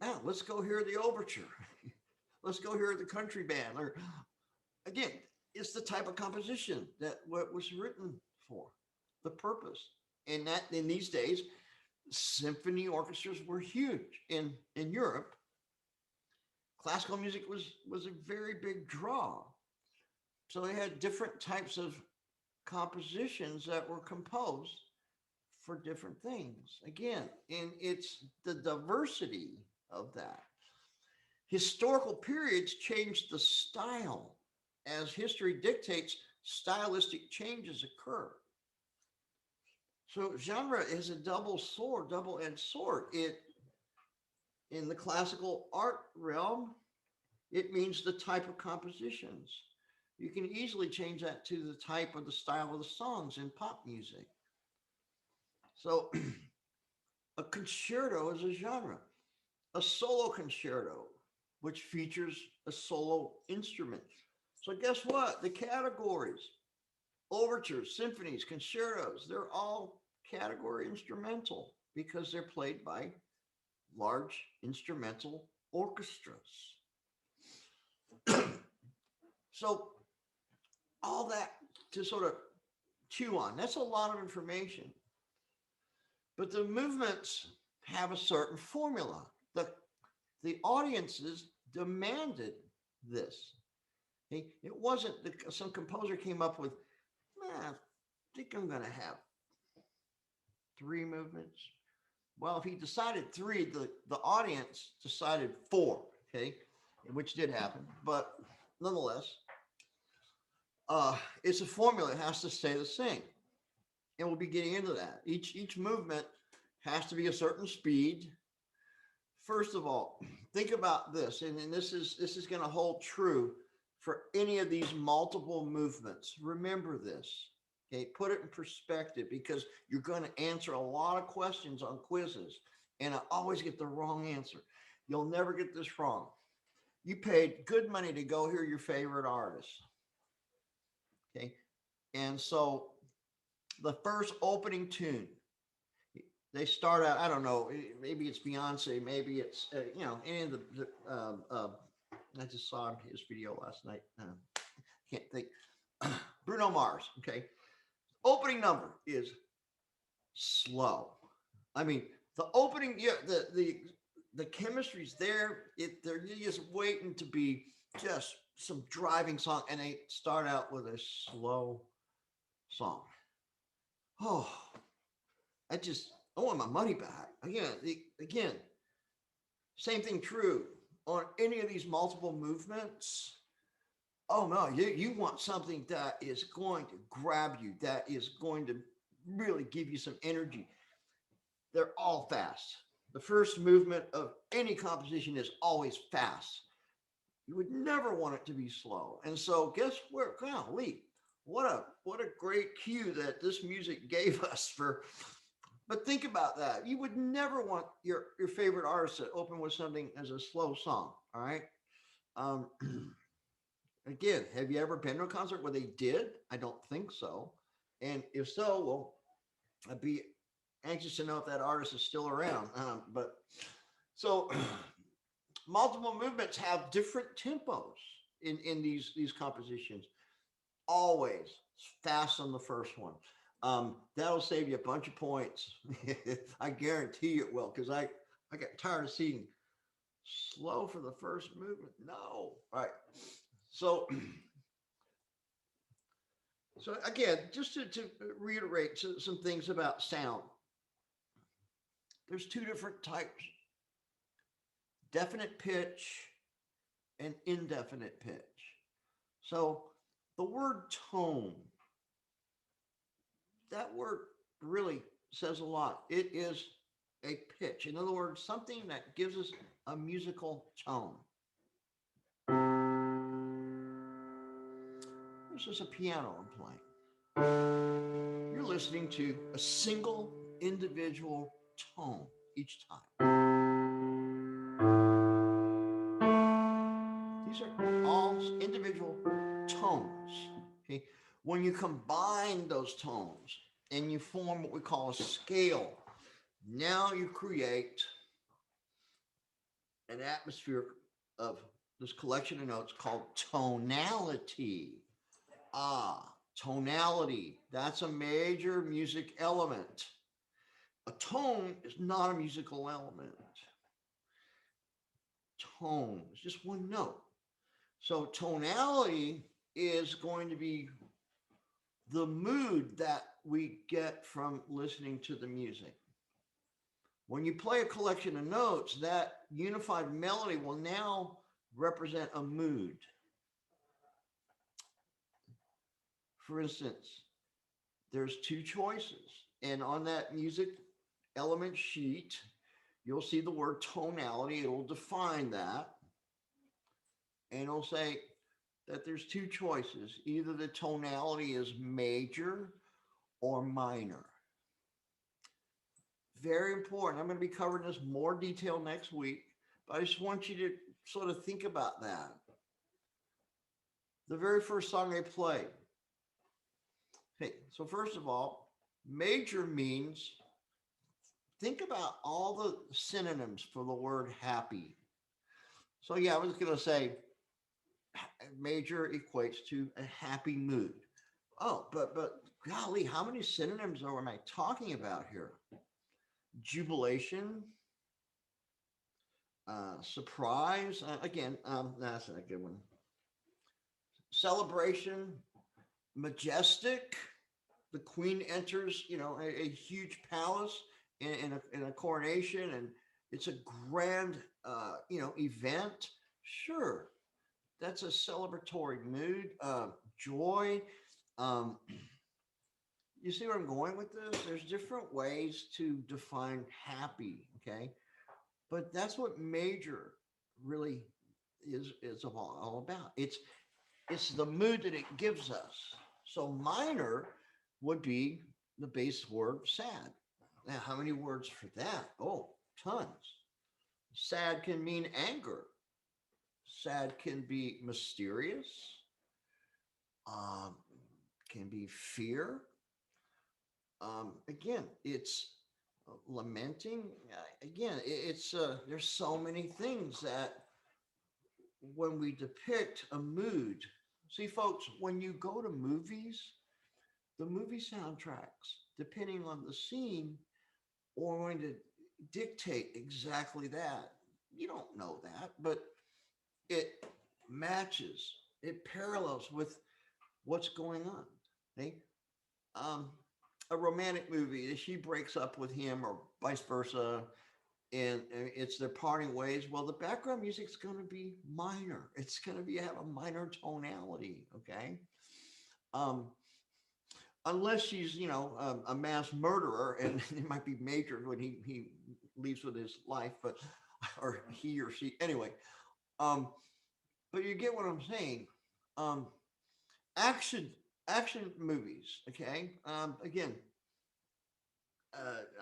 now let's go hear the overture. Let's go hear the country band. Or again, it's the type of composition that what was written for, the purpose. And that in these days, symphony orchestras were huge in Europe. Classical music was a very big draw. So they had different types of compositions that were composed for different things. Again, and it's the diversity of that. Historical periods changed the style. As history dictates, stylistic changes occur. So genre is a double-edged sword. It in the classical art realm, It means the type of compositions. You can easily change that to the type or the style of the songs in pop music. So a concerto is a genre. A solo concerto, which features a solo instrument. So guess what? The categories, overtures, symphonies, concertos, they're all category instrumental because they're played by large instrumental orchestras. So all that to sort of chew on. That's a lot of information. But the movements have a certain formula. The audiences demanded this. It wasn't some composer came up with, I think I'm going to have three movements. Well, if he decided three, the audience decided four, okay, which did happen. But nonetheless, it's a formula. It has to stay the same. And we'll be getting into that. Each movement has to be a certain speed. First of all, think about this, and this is going to hold true for any of these multiple movements. Remember this, okay? Put it in perspective because you're going to answer a lot of questions on quizzes, and I always get the wrong answer. You'll never get this wrong. You paid good money to go hear your favorite artist, okay? And so the first opening tune, they start out, I don't know, maybe it's Beyonce, maybe it's, any of I just saw his video last night. Can't think. Bruno Mars, okay? Opening number is slow. I mean, the opening, yeah, the chemistry's there. They're just waiting to be just some driving song, and they start out with a slow song. Oh, I want my money back. Again, same thing true on any of these multiple movements. Oh no, you want something that is going to grab you, that is going to really give you some energy. They're all fast. The first movement of any composition is always fast. You would never want it to be slow. And so guess where, golly, what a great cue that this music gave us for. But think about that. You would never want your favorite artist to open with something as a slow song. All right. Um, again, have you ever been to a concert where they did? I don't think so. And if so, well, I'd be anxious to know if that artist is still around. But so multiple movements have different tempos in these compositions. Always fast on the first one. That'll save you a bunch of points. I guarantee it will, because I got tired of seeing slow for the first movement. No. All right. So again, just to reiterate some things about sound. There's two different types: definite pitch and indefinite pitch. So the word tone, that word really says a lot. It is a pitch. In other words, something that gives us a musical tone. This is a piano I'm playing. You're listening to a single individual tone each time. These are all individual tones. Okay? When you combine those tones and you form what we call a scale, now you create an atmosphere of this collection of notes called tonality. Tonality. That's a major music element. A tone is not a musical element. Tone is just one note. So tonality is going to be the mood that we get from listening to the music. When you play a collection of notes, that unified melody will now represent a mood. For instance, there's two choices, and on that music element sheet, you'll see the word tonality. It will define that. and it'll say that there's two choices. Either the tonality is major or minor. Very important. I'm going to be covering this more detail next week, but I just want you to sort of think about that. The very first song I played. Okay, so first of all, major means, think about all the synonyms for the word happy. So yeah, I was going to say major equates to a happy mood. Oh, but golly, how many synonyms am I talking about here? Jubilation, surprise. Again, that's a good one. Celebration, majestic. The queen enters, a huge palace in a coronation, and it's a grand, event. Sure, that's a celebratory mood. Joy. Um, you see where I'm going with this? There's different ways to define happy. Okay, but that's what major really is all about. It's the mood that it gives us. So minor would be the base word sad. Now, how many words for that? Oh, tons. Sad can mean anger. Sad can be mysterious. Um, can be fear. Again, it's lamenting. Again, it's there's so many things that when we depict a mood. See, folks, when you go to movies, the movie soundtracks, depending on the scene, are going to dictate exactly that. You don't know that, but it matches, it parallels with what's going on. Okay? Um, a romantic movie, she breaks up with him or vice versa, and it's their parting ways. Well, the background music's going to be minor. It's going to be have a minor tonality. Okay. Um, unless she's a mass murderer, and it might be major when he leaves with his life, but or he or she anyway. um but you get what I'm saying. um action action movies. Okay. Again,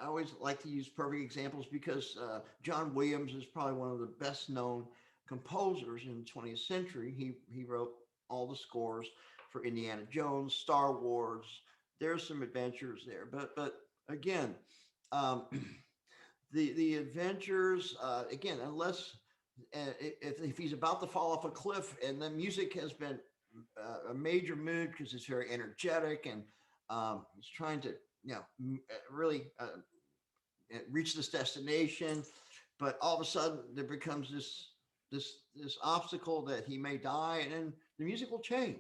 I always like to use perfect examples because John Williams is probably one of the best known composers in the 20th century. He wrote all the scores for Indiana Jones, Star Wars. There's some adventures there, but again, um, the adventures, again, unless if he's about to fall off a cliff, and the music has been a major mood because it's very energetic, and he's trying to really reach this destination, but all of a sudden there becomes this obstacle that he may die, and then the music will change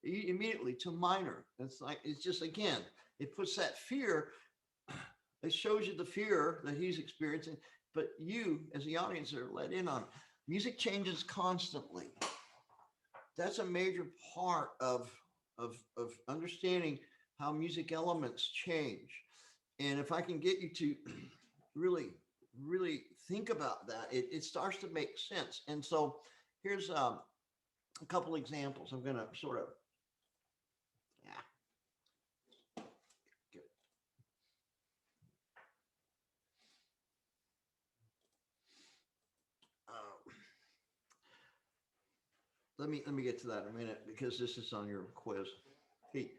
immediately to minor. It's just, again, it puts that fear. It shows you the fear that he's experiencing, but you as the audience are let in on it. Music changes constantly. That's a major part of understanding how music elements change. And if I can get you to really, really think about that, it starts to make sense. And so here's a couple examples. I'm going to sort of, yeah, good. Uh, let me get to that in a minute because this is on your quiz. Hey,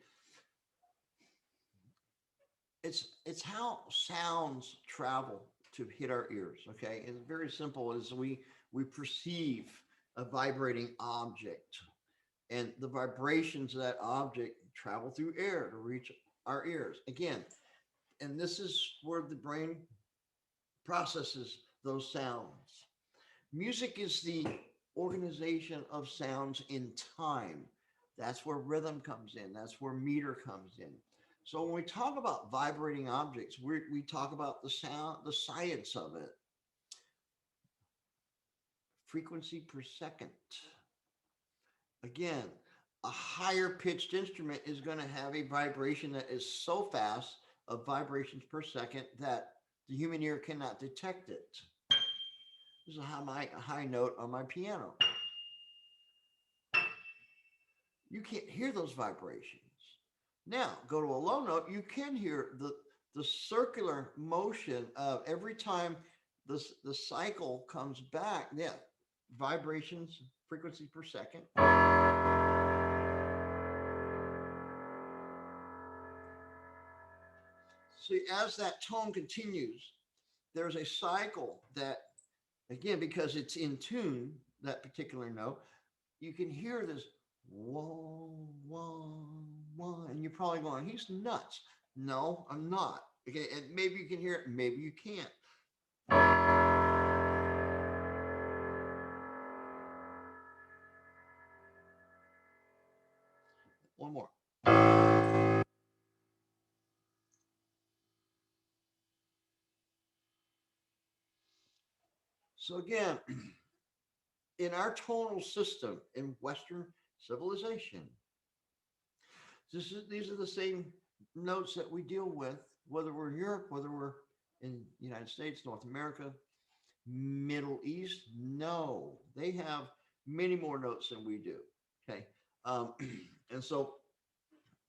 it's how sounds travel to hit our ears. Okay, it's very simple. As we perceive a vibrating object, and the vibrations of that object travel through air to reach our ears. Again, and this is where the brain processes those sounds. Music is the organization of sounds in time. That's where rhythm comes in. That's where meter comes in. So when we talk about vibrating objects, we talk about the sound, the science of it. Frequency per second. Again, a higher pitched instrument is going to have a vibration that is so fast of vibrations per second that the human ear cannot detect it. This is how a high note on my piano. you can't hear those vibrations. Now, go to a low note, you can hear the circular motion of every time the cycle comes back. Yeah, vibrations, frequency per second. See, as that tone continues, there's a cycle that, again, because it's in tune, that particular note, you can hear this whoa, whoa, whoa, and you're probably going, he's nuts. No, I'm not. Okay, and maybe you can hear it, maybe you can't. One more. So again, in our tonal system in Western civilization, these are the same notes that we deal with, whether we're in Europe, whether we're in the United States, North America, Middle East. No, they have many more notes than we do. Okay. And so,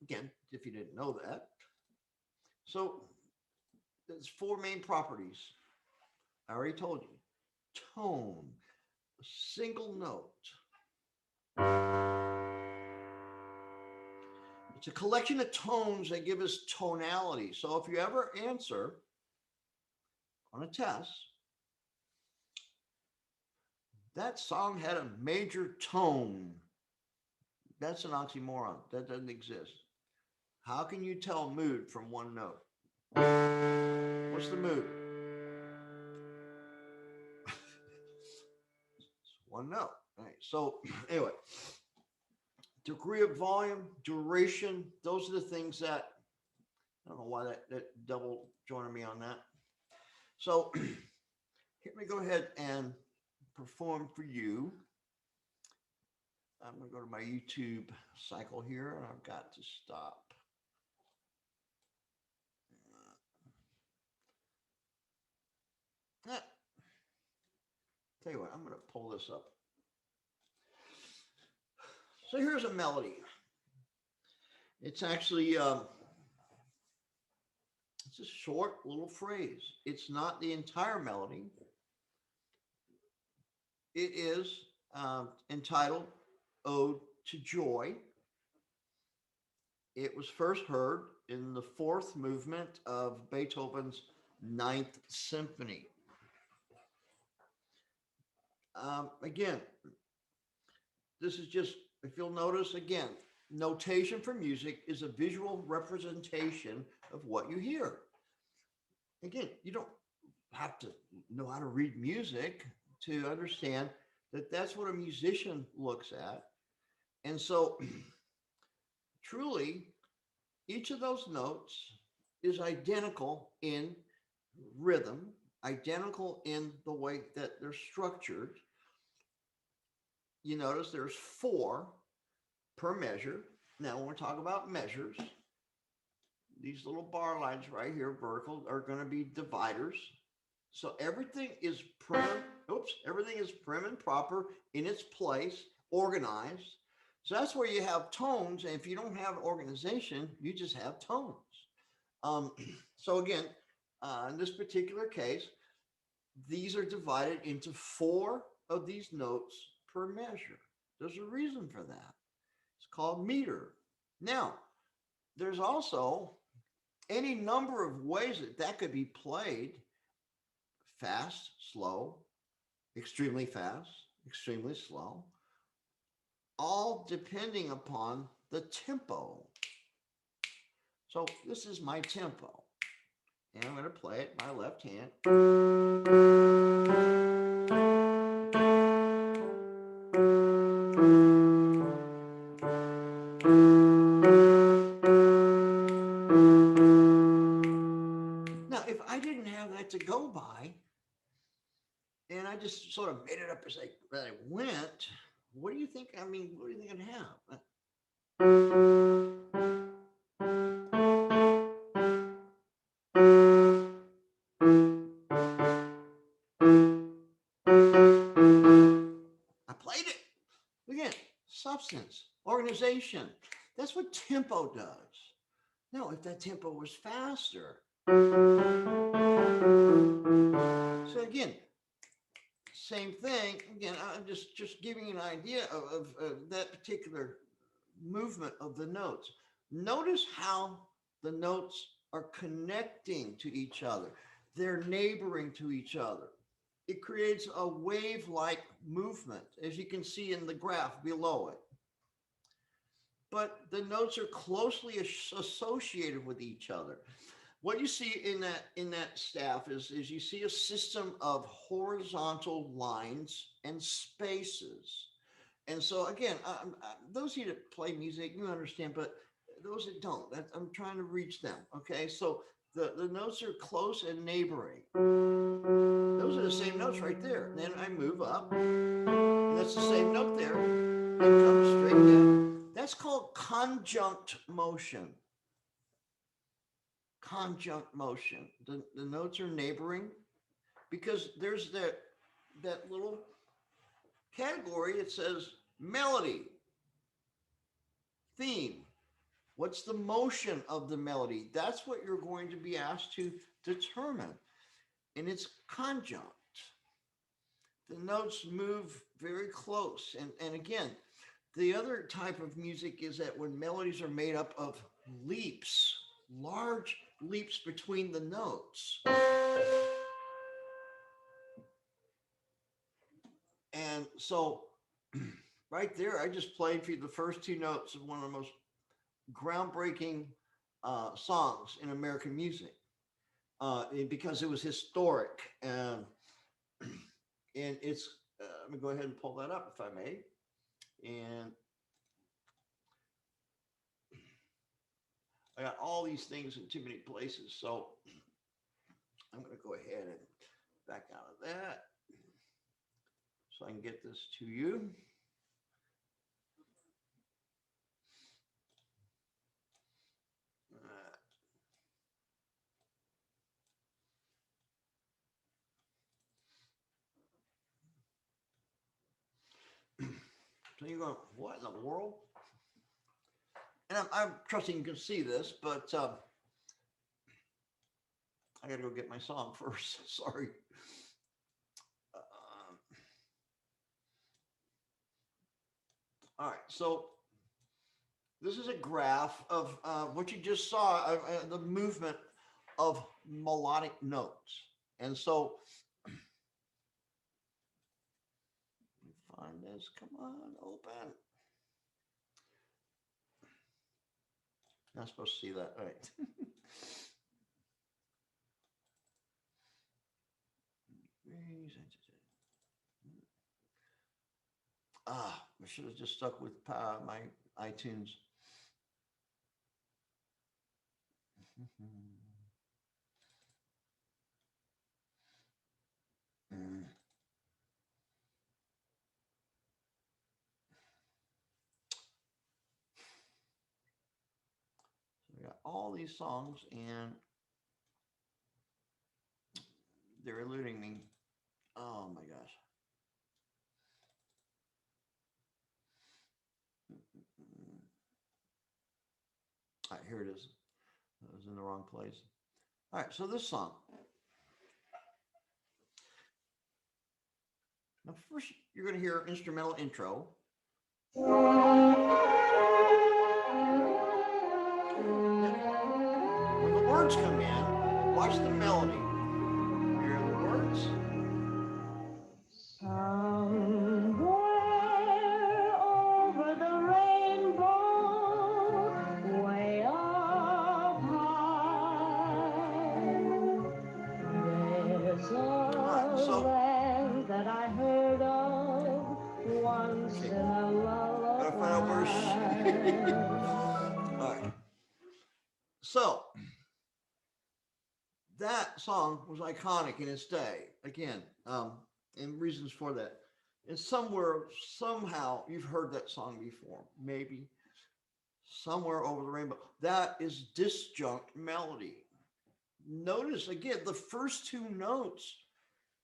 again, if you didn't know that, so there's four main properties. I already told you. Tone, a single note. It's a collection of tones that give us tonality. So if you ever answer on a test, that song had a major tone, that's an oxymoron. That doesn't exist. How can you tell mood from one note? What's the mood? It's one note. Right. So anyway, degree of volume, duration, those are the things that, I don't know why that double joined me on that. So let me go ahead and perform for you. I'm going to go to my YouTube cycle here, and I've got to stop. Tell you what, I'm going to pull this up. So here's a melody. It's actually it's a short little phrase. It's not the entire melody. It is entitled Ode to Joy. It was first heard in the fourth movement of Beethoven's Ninth Symphony. Again, this is just, if you'll notice again, notation for music is a visual representation of what you hear. Again, you don't have to know how to read music to understand that that's what a musician looks at. And so truly, each of those notes is identical in rhythm, identical in the way that they're structured. You notice there's four per measure. Now, when we talk about measures, these little bar lines right here, vertical, are going to be dividers. So everything is everything is prim and proper in its place, organized. So that's where you have tones. And if you don't have organization, you just have tones. So again, in this particular case, these are divided into four of these notes per measure. There's a reason for that. It's called meter. Now, there's also any number of ways that could be played: fast, slow, extremely fast, extremely slow, all depending upon the tempo. So this is my tempo, and I'm going to play it my left hand. Now, if I didn't have that to go by, and I just sort of made it up as I went, what do you think? I mean, what do you think I'd have? I played it. Again, substance, organization. harmonization. That's what tempo does. Now, if that tempo was faster. So again, same thing. Again, I'm just giving you an idea of that particular movement of the notes. Notice how the notes are connecting to each other. They're neighboring to each other. It creates a wave-like movement, as you can see in the graph below it. But the notes are closely associated with each other. What you see in that staff is you see a system of horizontal lines and spaces. And so again, those of you that play music, you understand, but those that don't, I'm trying to reach them. Okay, so the notes are close and neighboring. Those are the same notes right there. And then I move up, and that's the same note there. It comes straight down. That's called conjunct motion. Conjunct motion. The notes are neighboring because there's that little category. It says melody, theme. What's the motion of the melody? That's what you're going to be asked to determine. And it's conjunct. The notes move very close. And again, the other type of music is that when melodies are made up of leaps, large leaps between the notes. And so right there, I just played for you the first two notes of one of the most groundbreaking songs in American music because it was historic. And it's, let me go ahead and pull that up if I may. And I got all these things in too many places. So I'm going to go ahead and back out of that so I can get this to you. So you're going, what in the world? And I'm trusting you can see this, but I got to go get my song first. Sorry. All right, so this is a graph of what you just saw, the movement of melodic notes. And so, find this, come on, open. Not supposed to see that, all right. I should have just stuck with my iTunes. So we got all these songs and they're eluding me. Oh my gosh. All right, here it is. I was in the wrong place. All right, so this song. Now, first, you're going to hear instrumental intro. When the words come in, watch the melody. Hear the words. Somewhere over the rainbow, way up high, there's a land that I heard of once in a lullaby. All right. So that song was iconic in its day. Again, and reasons for that. And somewhere, somehow, you've heard that song before. Maybe somewhere over the rainbow. That is disjunct melody. Notice again, the first two notes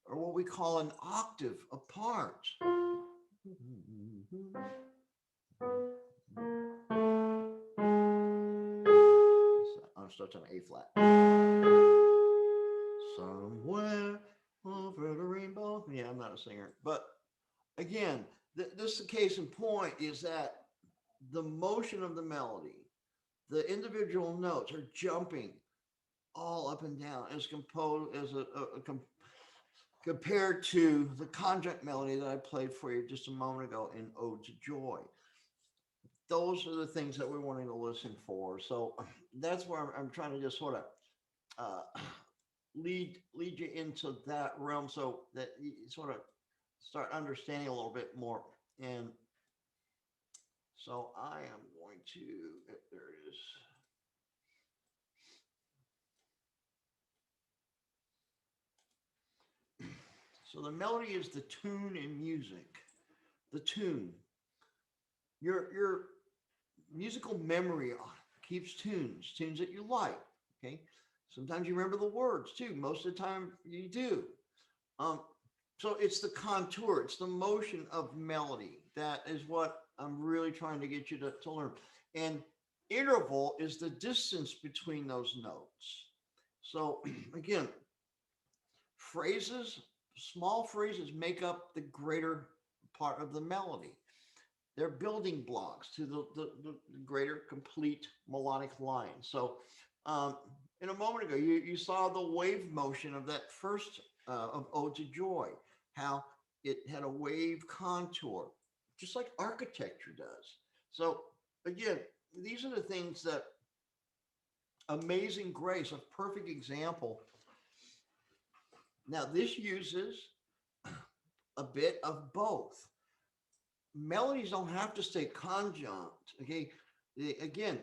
are what we call an octave apart. starts on A flat. Somewhere over the rainbow. Yeah, I'm not a singer, but again, this the case in point is that the motion of the melody, the individual notes are jumping all up and down as composed as compared to the conjunct melody that I played for you just a moment ago in Ode to Joy. Those are the things that we're wanting to listen for. So that's where I'm trying to just sort of lead you into that realm so that you sort of start understanding a little bit more. And so I am going to, there it is. So the melody is the tune in music. The tune. Your musical memory keeps tunes that you like. Okay. Sometimes you remember the words too. Most of the time you do. So it's the contour, it's the motion of melody. That is what I'm really trying to get you to learn. And interval is the distance between those notes. So again, phrases, small phrases make up the greater part of the melody. They're building blocks to the greater complete melodic line. So in a moment ago, you saw the wave motion of that first of Ode to Joy, how it had a wave contour, just like architecture does. So again, these are the things that Amazing Grace, a perfect example. Now this uses a bit of both. Melodies don't have to stay conjunct. Okay, again,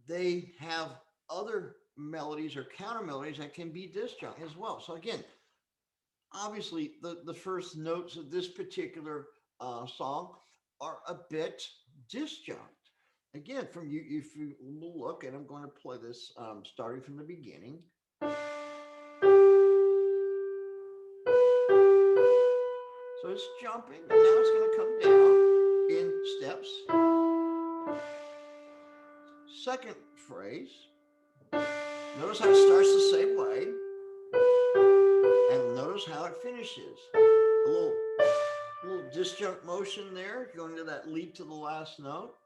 they have other melodies or counter melodies that can be disjunct as well. So again, obviously the first notes of this particular song are a bit disjunct. Again, from you, if you look, and I'm going to play this starting from the beginning. So it's jumping, and now it's going to come down in steps. Second phrase. Notice how it starts the same way. And notice how it finishes. A little disjunct motion there, going to that leap to the last note.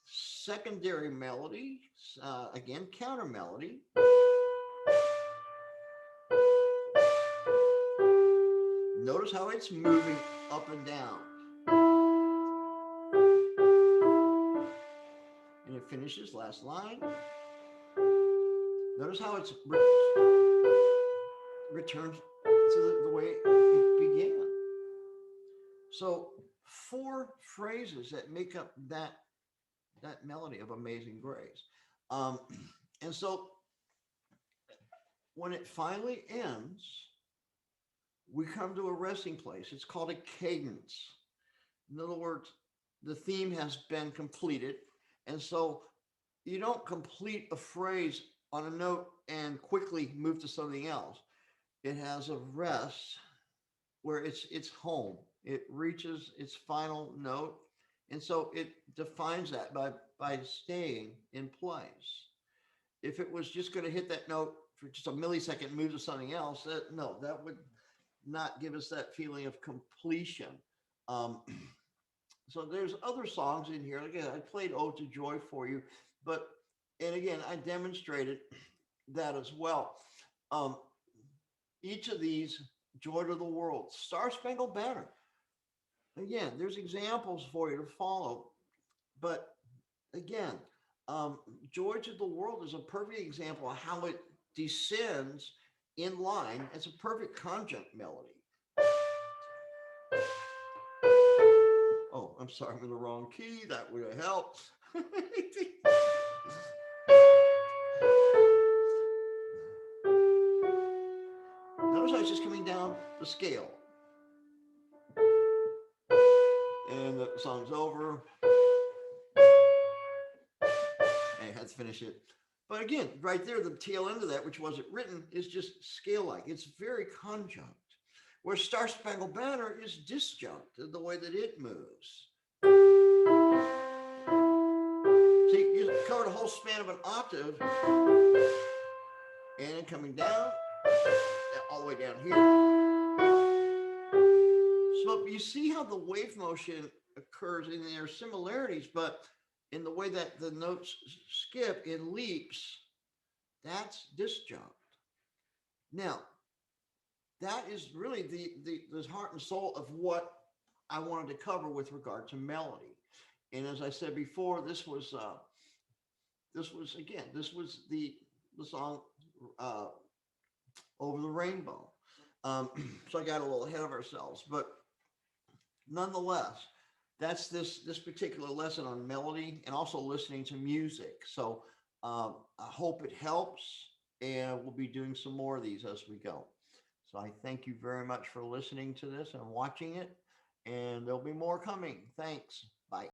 Secondary melody, again, counter melody. Notice how it's moving up and down. And it finishes, last line. Notice how it's returned to the way it began. So 4 phrases that make up that melody of Amazing Grace. And so when it finally ends, we come to a resting place. It's called a cadence. In other words, the theme has been completed. And so you don't complete a phrase on a note and quickly move to something else. It has a rest where it's home. It reaches its final note. And so it defines that by staying in place. If it was just going to hit that note for just a millisecond, move to something else, that would not give us that feeling of completion. So there's other songs in here. Again, I played Ode to Joy for you, and again, I demonstrated that as well. Each of these, Joy to the World, Star Spangled Banner. Again, there's examples for you to follow, but again, Joy to the World is a perfect example of how it descends in line as a perfect conjunct melody. Oh, I'm sorry, I'm in the wrong key. That would have helped. Notice how it's just coming down the scale. And the song's over. And I had to finish it. But again, right there, the tail end of that, which wasn't written, is just scale-like. It's very conjunct. Where Star Spangled Banner is disjunct, the way that it moves. See, cover the whole span of an octave, and then coming down, all the way down here. So you see how the wave motion occurs, and there are similarities, but in the way that the notes skip in leaps, that's disjunct. Now, that is really the heart and soul of what I wanted to cover with regard to melody. And as I said before, this was the song Over the Rainbow. So I got a little ahead of ourselves, but nonetheless, that's this particular lesson on melody and also listening to music. So I hope it helps, and we'll be doing some more of these as we go. So I thank you very much for listening to this and watching it, and there'll be more coming. Thanks.